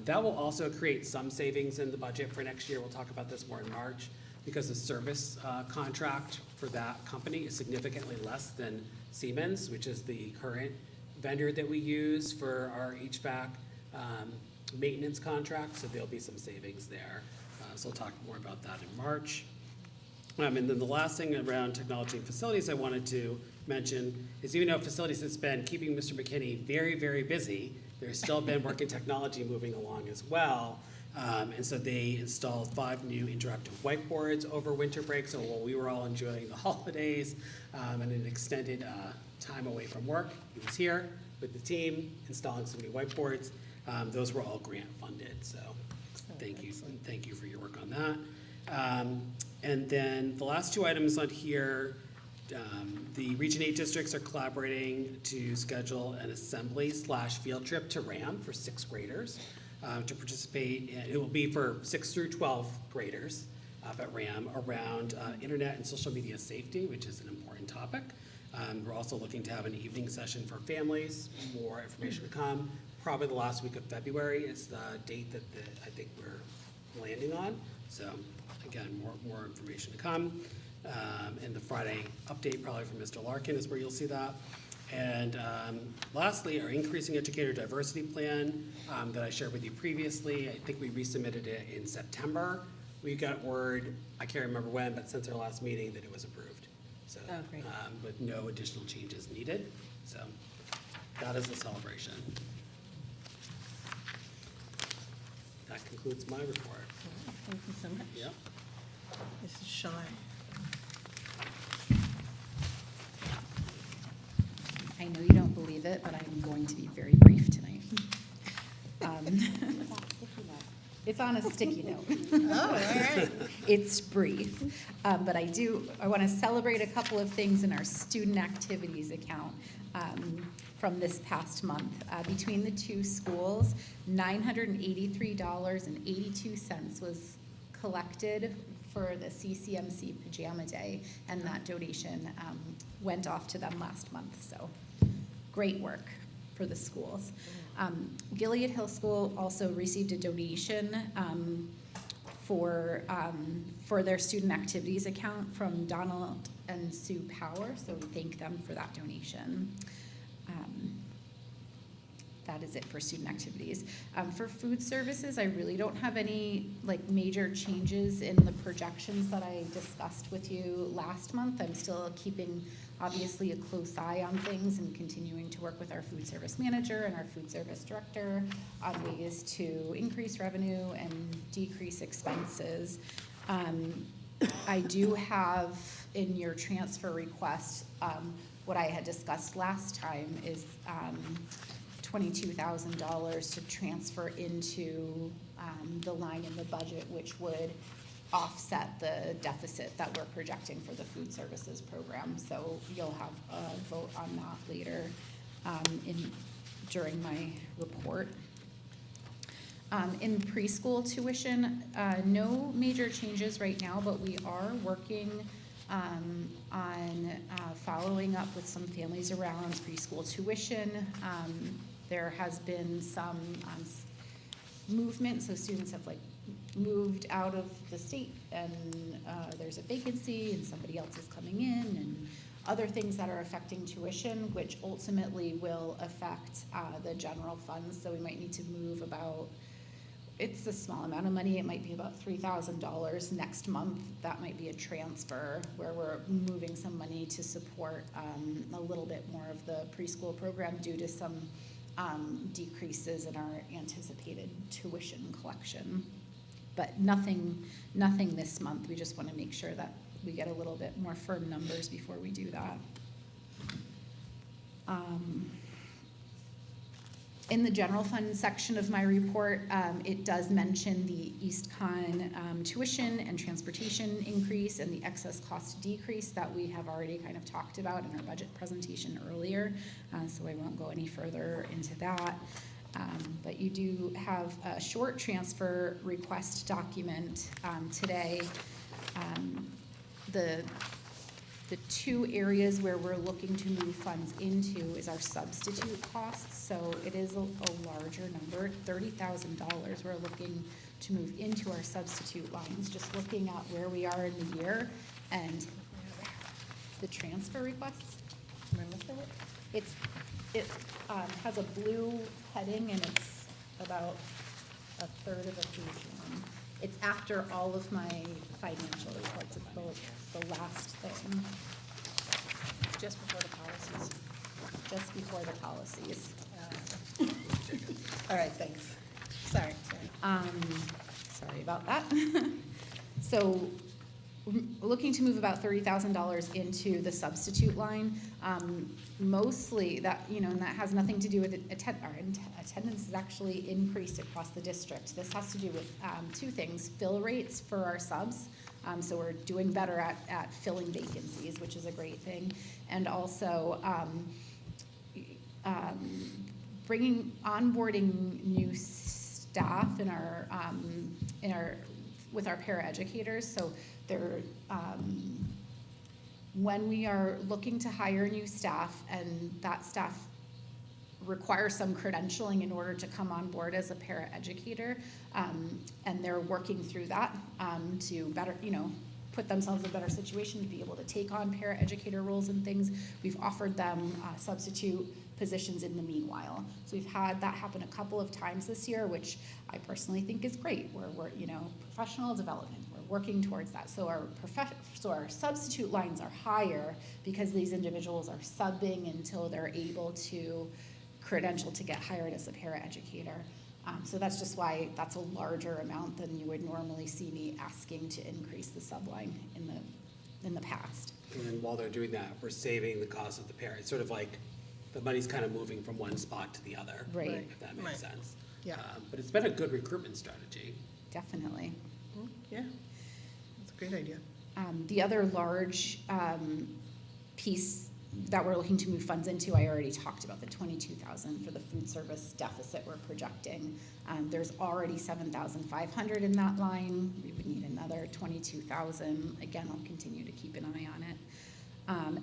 That will also create some savings in the budget for next year. We'll talk about this more in March, because the service contract for that company is significantly less than Siemens, which is the current vendor that we use for our HVAC maintenance contract, so there'll be some savings there. So we'll talk more about that in March. And then the last thing around technology and facilities I wanted to mention is, even though facilities has been keeping Mr. McKinney very, very busy, there's still been work in technology moving along as well. And so they installed 5 new interactive whiteboards over winter break. So while we were all enjoying the holidays and an extended time away from work, he was here with the team installing some new whiteboards. Those were all grant funded. So thank you. Thank you for your work on that. And then the last 2 items on here, the Region 8 districts are collaborating to schedule an assembly/field trip to RAM for 6th graders. To participate. It will be for 6th through 12th graders up at RAM around internet and social media safety, which is an important topic. We're also looking to have an evening session for families. More information to come. Probably the last week of February is the date that I think we're landing on. So again, more information to come. And the Friday update probably from Mr. Larkin is where you'll see that. And lastly, our increasing educator diversity plan that I shared with you previously. I think we resubmitted it in September. We got word, I can't remember when, but since our last meeting, that it was approved. So, Oh, great. with no additional changes needed. So that is a celebration. That concludes my report. Thank you so much. Yep. Mrs. Shaw. I know you don't believe it, but I'm going to be very brief tonight. It's on a sticky note. Oh, all right. It's brief, but I want to celebrate a couple of things in our student activities account from this past month. Between the two schools, $983.82 was collected for the CCMC Pajama Day, and that donation went off to them last month, so great work for the schools. Gilead Hill School also received a donation for their student activities account from Donald and Sue Power, so we thank them for that donation. That is it for student activities. For food services, I really don't have any major changes in the projections that I discussed with you last month. I'm still keeping obviously a close eye on things and continuing to work with our food service manager and our food service director on ways to increase revenue and decrease expenses. I do have in your transfer request, what I had discussed last time is $22,000 to transfer into the line in the budget, which would offset the deficit that we're projecting for the food services program. So you'll have a vote on that later during my report. In preschool tuition, no major changes right now, but we are working on following up with some families around preschool tuition. There has been some movement, so students have moved out of the state and there's a vacancy and somebody else is coming in, and other things that are affecting tuition, which ultimately will affect the general funds. So we might need to move it's a small amount of money, it might be about $3,000 next month. That might be a transfer where we're moving some money to support a little bit more of the preschool program due to some decreases in our anticipated tuition collection. But nothing this month. We just want to make sure that we get a little bit more firm numbers before we do that. In the general fund section of my report, it does mention the EastCon tuition and transportation increase and the excess cost decrease that we have already kind of talked about in our budget presentation earlier, so I won't go any further into that. But you do have a short transfer request document today. The two areas where we're looking to move funds into is our substitute costs. So it is a larger number, $30,000 we're looking to move into our substitute lines, just looking at where we are in the year and the transfer requests. It has a blue heading and it's about a third of a page long. It's after all of my financial reports. It's the last thing. Just before the policies. Just before the policies. All right, thanks. Sorry. Sorry about that. So looking to move about $30,000 into the substitute line. Mostly that, and that has nothing to do with our attendance has actually increased across the district. This has to do with two things: fill rates for our subs. So we're doing better at filling vacancies, which is a great thing. And also onboarding new staff with our paraeducators. So they're, when we are looking to hire new staff and that staff requires some credentialing in order to come on board as a paraeducator, and they're working through that to better, put themselves in a better situation to be able to take on paraeducator roles and things. We've offered them substitute positions in the meanwhile. So we've had that happen a couple of times this year, which I personally think is great, where we're, professional development, we're working towards that. So our substitute lines are higher because these individuals are subbing until they're able to credential to get hired as a paraeducator. So that's just why that's a larger amount than you would normally see me asking to increase the subline in the past. And then while they're doing that, we're saving the cost of the parent. It's sort of like the money's kind of moving from one spot to the other. Right. If that makes Right. sense. Yeah. But it's been a good recruitment strategy. Definitely. Yeah, that's a great idea. The other large piece that we're looking to move funds into, I already talked about the 22,000 for the food service deficit we're projecting. There's already 7,500 in that line. We would need another 22,000. Again, I'll continue to keep an eye on it.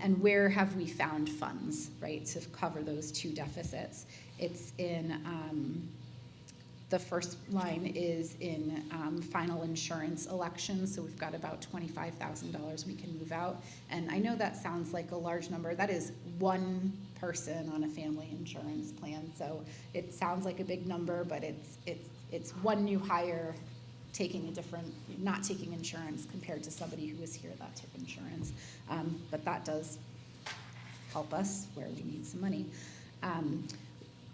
And where have we found funds, right, to cover those two deficits? It's in, the first line is in final insurance elections, so we've got about $25,000 we can move out. And I know that sounds like a large number. That is one person on a family insurance plan, so it sounds like a big number, but it's one new hire not taking insurance compared to somebody who was here that took insurance. But that does help us where we need some money.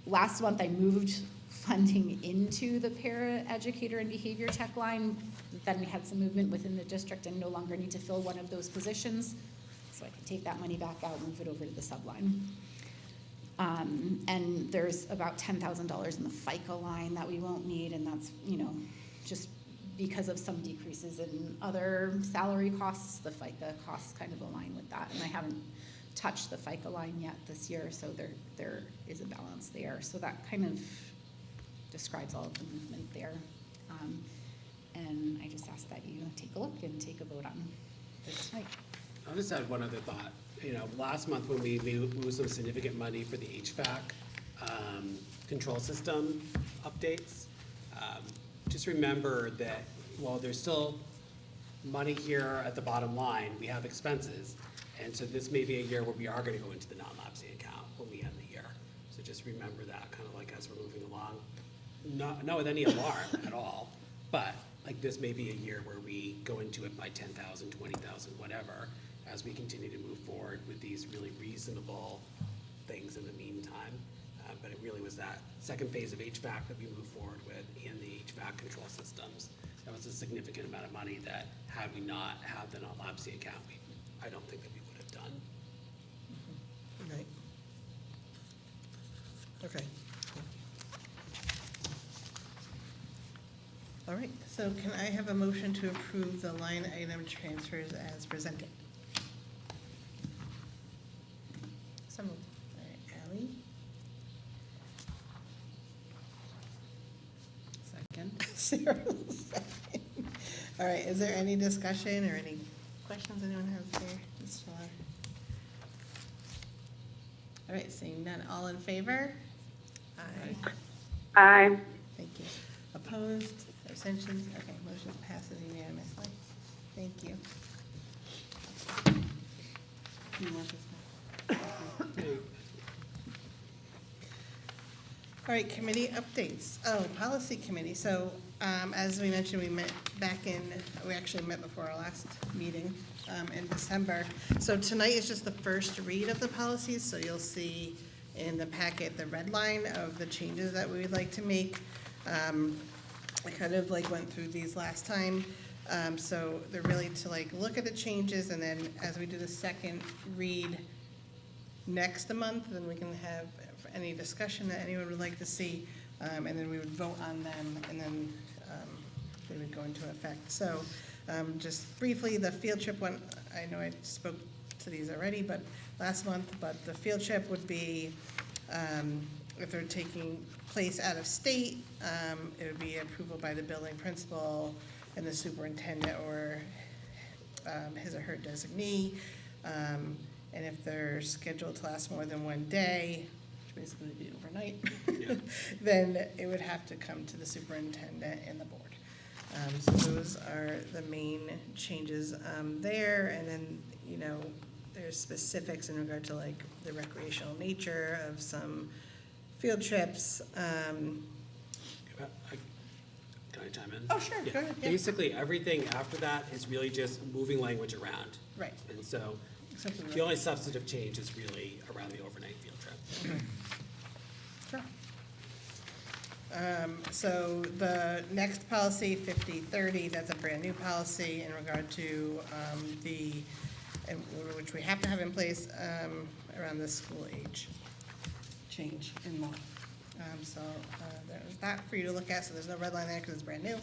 Last month I moved funding into the paraeducator and behavior tech line. Then we had some movement within the district and no longer need to fill one of those positions. So I can take that money back out, move it over to the subline. And there's about $10,000 in the FICA line that we won't need, and that's, just because of some decreases in other salary costs, the FICA costs kind of align with that. And I haven't touched the FICA line yet this year, so there is a balance there. So that kind of describes all of the movement there. And I just ask that you take a look and take a vote on this tonight. I'll just add one other thought. Last month when we moved some significant money for the HVAC control system updates, just remember that while there's still money here at the bottom line, we have expenses. And so this may be a year where we are going to go into the non-lapsing account when we end the year. So just remember that kind of like as we're moving along. Not with any alarm at all, but like this may be a year where we go into it by 10,000, 20,000, whatever, as we continue to move forward with these really reasonable things in the meantime. But it really was that second phase of HVAC that we moved forward with and the HVAC control systems. That was a significant amount of money that had we not had the non-lapsing account, I don't think that we would have done. Right. Okay. All right, so can I have a motion to approve the line item transfers as presented? So moved. All right, Ally? Second. Sarah, second. All right, is there any discussion or any questions anyone has here? Ms. Fuller? All right, seeing none, all in favor? Aye. Aye. Thank you. Opposed, abstentions? Okay, motion passes unanimously. Thank you. You want this back? All right, committee updates. Oh, policy committee. So, as we mentioned, we actually met before our last meeting in December. So tonight is just the first read of the policies, so you'll see in the packet the red line of the changes that we would like to make. I kind of went through these last time. So they're really to look at the changes, and then as we do the second read next month, then we can have any discussion that anyone would like to see, and then we would vote on them, and then they would go into effect. So just briefly, the field trip one, I know I spoke to these already, but last month, but the field trip would be, if they're taking place out of state, it would be approval by the building principal and the superintendent or his or her designee. And if they're scheduled to last more than one day, which basically would be overnight, then it would have to come to the superintendent and the board. So those are the main changes there. And then, there's specifics in regard to the recreational nature of some field trips. Can can I chime in? Oh, sure, Yeah. go ahead, yeah. Basically, everything after that is really just moving language around. Right. And so Except for the only substantive change is really around the overnight field trip. Sure. So the next policy, 5030, that's a brand-new policy in regard to which we have to have in place around the school age change in law. So there's that for you to look at, so there's no red line there because it's brand new.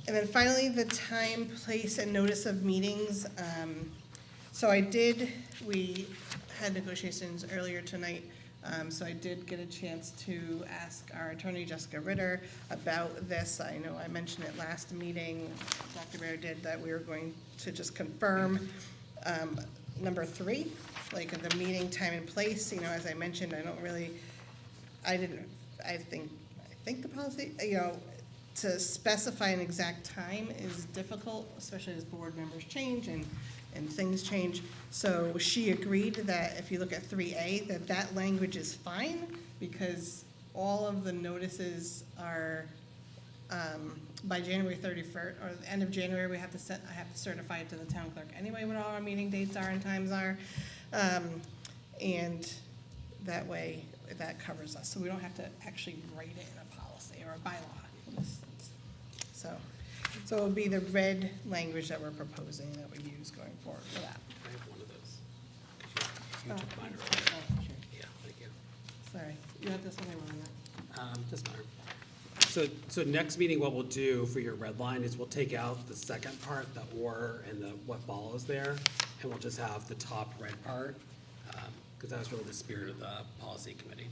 And then finally, the time, place, and notice of meetings. So we had negotiations earlier tonight, so I did get a chance to ask our attorney, Jessica Ritter, about this. I know I mentioned it last meeting, Dr. Bear did, that we were going to just confirm number 3, like the meeting time and place. You know, as I mentioned, I think the policy, to specify an exact time is difficult, especially as board members change and things change. So she agreed that if you look at 3A, that language is fine, because all of the notices are, by January 31st, or the end of January, I have to certify it to the town clerk anyway, what all our meeting dates are and times are. And that way, that covers us. So we don't have to actually write it in a policy or a bylaw in this sense. So it would be the red language that we're proposing that we use going forward for that. I have one of those. You took mine Oh, earlier. sure. Yeah, thank you. Sorry, you have this one, I want that. Doesn't matter. So next meeting, what we'll do for your red line is we'll take out the second part, the or and the what follows there, and we'll just have the top red part, because that was really the spirit of the policy committee.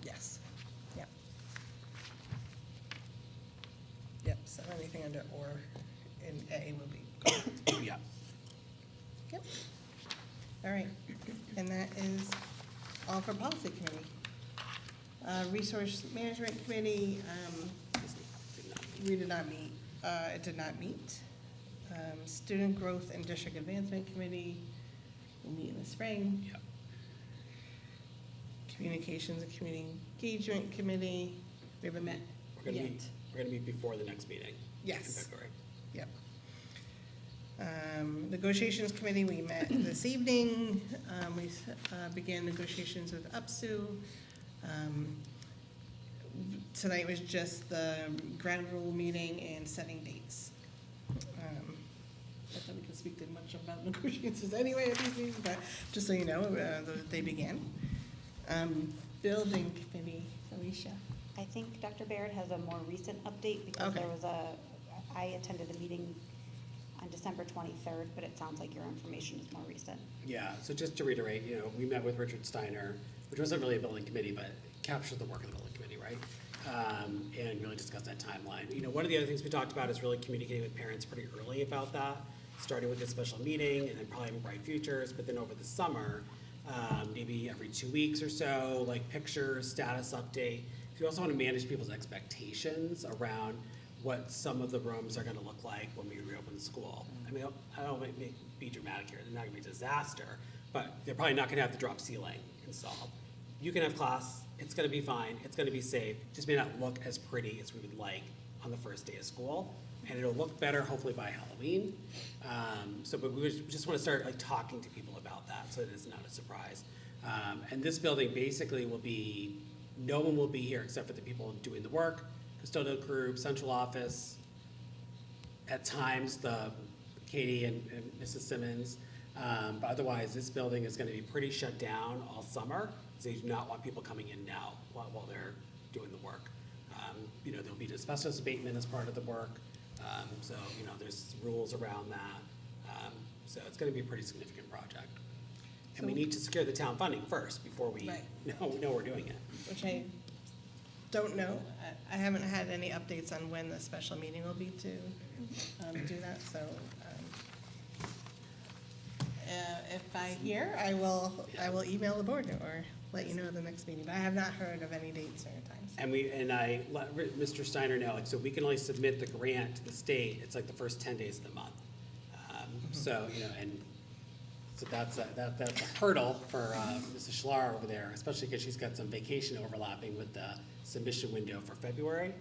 Yes. Yep. Yep, so anything under or in A will be gone. Yeah. Yep. All right, and that is all for policy committee. Resource management committee, we did not meet. It did not meet. Student growth and district advancement committee will meet in the spring. Yeah. Communications and community engagement committee, we haven't met We're yet. gonna meet before the next meeting. Yes. In February. Yep. Negotiations committee, we met this evening. We began negotiations with UPSU. Tonight was just the ground rule meeting and setting dates. I thought we could speak too much about negotiations anyway at these meetings, but just so you know, they began. Building committee, Alicia. I think Dr. Baird has a more recent update because Okay. there was I attended the meeting on December 23rd, but it sounds like your information is more recent. Yeah, so just to reiterate, we met with Richard Steiner, which wasn't really a building committee, but captured the work of the building committee, right? And really discussed that timeline. One of the other things we talked about is really communicating with parents pretty early about that, starting with this special meeting and then probably Bright Futures, but then over the summer, maybe every 2 weeks or so, like pictures, status update. We also want to manage people's expectations around what some of the rooms are going to look like when we reopen the school. I mean, I don't want to be dramatic here. They're not going to be a disaster, but they're probably not going to have the drop ceiling installed. You can have class. It's going to be fine. It's going to be safe. Just may not look as pretty as we would like on the first day of school, and it'll look better hopefully by Halloween. But we just want to start talking to people about that so that it's not a surprise. And this building basically will be, no one will be here except for the people doing the work, custodial crew, central office, at times Katie and Mrs. Simmons. But otherwise, this building is going to be pretty shut down all summer, so you do not want people coming in now while they're doing the work. There'll be asbestos abatement as part of the work, so there's rules around that. So it's going to be a pretty significant project. And we need to secure the town funding first before we Right. know we're doing it. Which I don't know. I haven't had any updates on when the special meeting will be to do that, so if I hear, I will email the board or let you know at the next meeting, but I have not heard of any dates or times. And I let Mr. Steiner know, so we can only submit the grant to the state, it's like the first 10 days of the month. So that's a hurdle for Mrs. Schlar over there, especially because she's got some vacation overlapping with the submission window for February.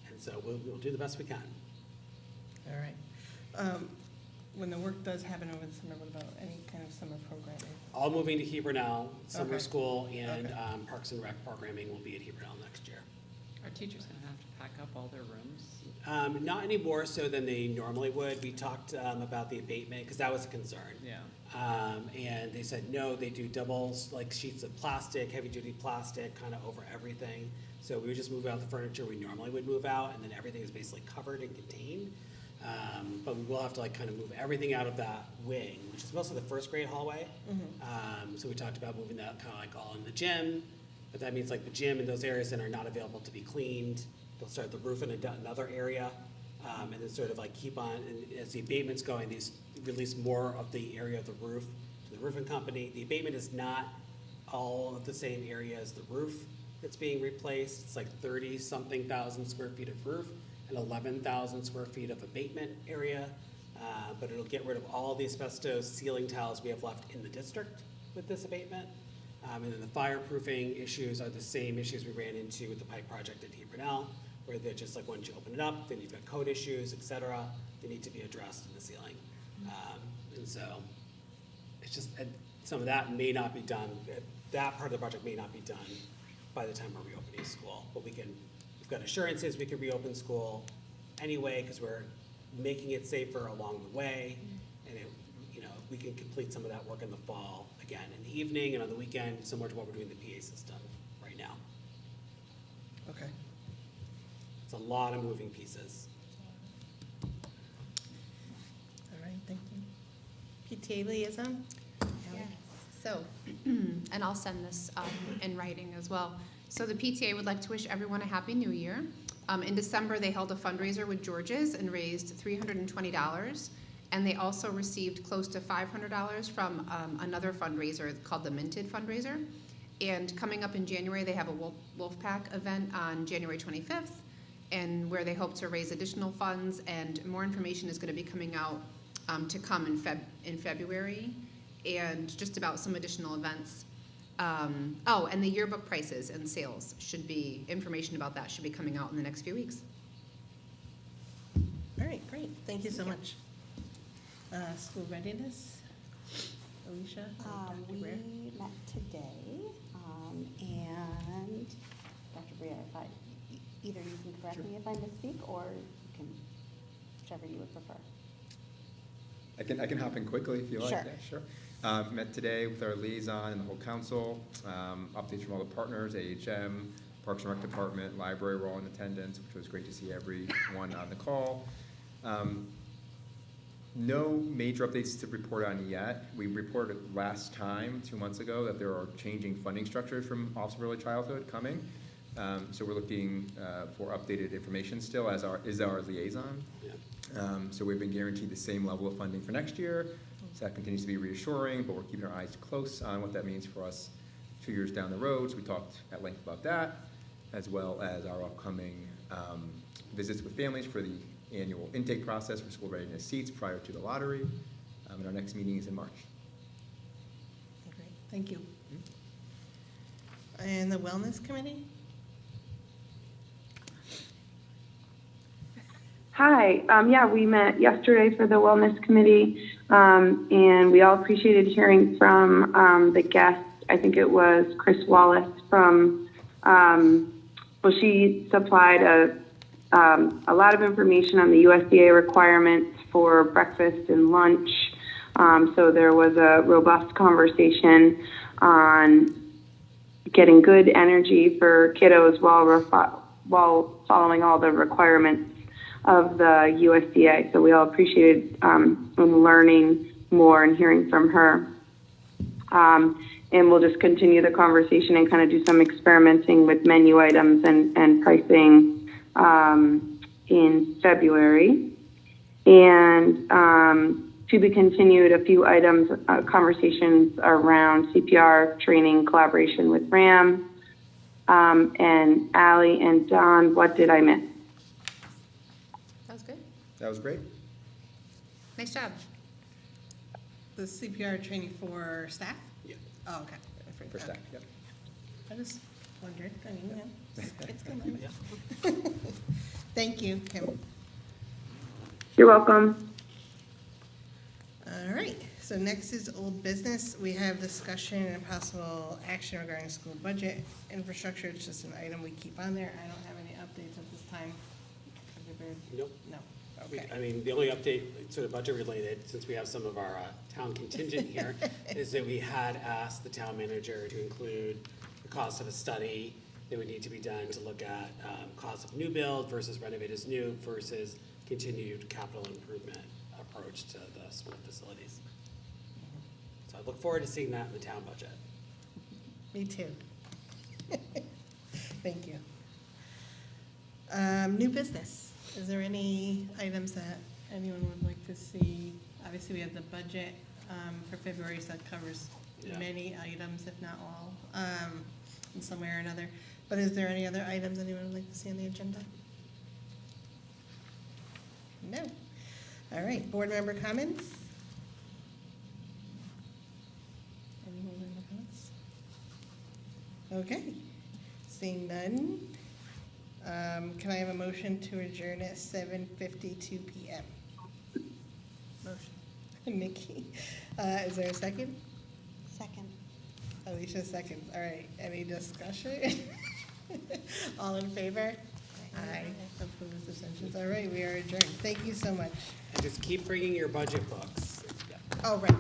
And so we'll do the best we can. All right. When the work does happen over the summer, what about any kind of summer programming? All moving to Hebron now, summer Okay. school and Okay. Parks and Rec programming will be at Hebron next year. Are teachers gonna have to pack up all their rooms? Not any more so than they normally would. We talked about the abatement, because that was a concern. Yeah. And they said, no, they do doubles, like sheets of plastic, heavy-duty plastic, kind of over everything. So we would just move out the furniture we normally would move out, and then everything is basically covered and contained. But we will have to like kind of move everything out of that wing, which is mostly the first grade hallway. So we talked about moving that kind of like all in the gym, but that means like the gym and those areas that are not available to be cleaned. They'll start the roof in another area, and then sort of like keep on, and as the abatement's going, these release more of the area of the roof to the roofing company. The abatement is not all of the same area as the roof that's being replaced. It's like 30-something thousand square feet of roof and 11,000 square feet of abatement area, but it'll get rid of all the asbestos ceiling tiles we have left in the district with this abatement. And then the fireproofing issues are the same issues we ran into with the pipe project at Hebron, where they're just like once you open it up, then you've got code issues, et cetera, that need to be addressed in the ceiling. And so it's just, some of that may not be done, that part of the project may not be done by the time we're reopening school, but we've got assurances we can reopen school anyway, because we're making it safer along the way, and we can complete some of that work in the fall, again, in the evening and on the weekend, similar to what we're doing in the PA system right now. Okay. It's a lot of moving pieces. All right, thank you. PTA liaison? Yes. So, and I'll send this in writing as well. So the PTA would like to wish everyone a Happy New Year. In December, they held a fundraiser with George's and raised $320. And they also received close to $500 from another fundraiser called the Minted Fundraiser. And coming up in January, they have a Wolfpack event on January 25th, and where they hope to raise additional funds, and more information is going to be coming out to come in February, and just about some additional events. Oh, and the yearbook prices and sales information about that should be coming out in the next few weeks. All right, great. Thank you so much. School readiness? Alicia? Dr. We Greer? met today, and Dr. Brier, either you can correct me if I misspeak, or you can, whichever you would prefer. I can hop in quickly if you like. Sure. Yeah, sure. Met today with our liaison and the whole council. Updates from all the partners, AHM, Parks and Rec Department, Library were all in attendance, which was great to see everyone on the call. No major updates to report on yet. We reported last time, 2 months ago, that there are changing funding structures from Office of Early Childhood coming. So we're looking for updated information still, as is our liaison. Yeah. So we've been guaranteed the same level of funding for next year. So that continues to be reassuring, but we're keeping our eyes close on what that means for us 2 years down the road. So we talked at length about that, as well as our upcoming visits with families for the annual intake process for school readiness seats prior to the lottery. And our next meeting is in March. Great, thank you. And the Wellness Committee? Hi, yeah, we met yesterday for the Wellness Committee, and we all appreciated hearing from the guest. I think it was Chris Wallace from, well, she supplied a lot of information on the USDA requirements for breakfast and lunch. So there was a robust conversation on getting good energy for kiddos while following all the requirements of the USDA. So we all appreciated learning more and hearing from her. And we'll just continue the conversation and kind of do some experimenting with menu items and pricing in February. And to be continued, a few items, conversations around CPR training, collaboration with RAM. And Allie and Don, what did I miss? That was good. That was great. Nice job. The CPR training for staff? Yeah. Oh, okay. For staff, yep. I just wondered, I mean, yeah, it's good. Thank you, Kim. You're welcome. All right, so next is old business. We have discussion and possible action regarding school budget infrastructure. It's just an item we keep on there. I don't have any updates at this time. Everybody- Nope. No, We- okay. I mean, the only update, sort of budget related, since we have some of our town contingent here, is that we had asked the town manager to include the cost of a study that would need to be done to look at cost of new build versus renovate as new versus continued capital improvement approach to the school facilities. So I look forward to seeing that in the town budget. Me too. Thank you. New business. Is there any items that anyone would like to see? Obviously, we have the budget for February, so that covers Yeah. many items, if not all, in some way or another. But is there any other items anyone would like to see on the agenda? No. All right, board member comments? Anyone with any comments? Okay, seeing none. Can I have a motion to adjourn at 7:52 PM? Motion. Nikki, is there a second? Second. Alicia seconds. All right, any discussion? All in favor? Aye. Opposed, abstentions. All right, we are adjourned. Thank you so much. And just keep bringing your budget books. Oh, right.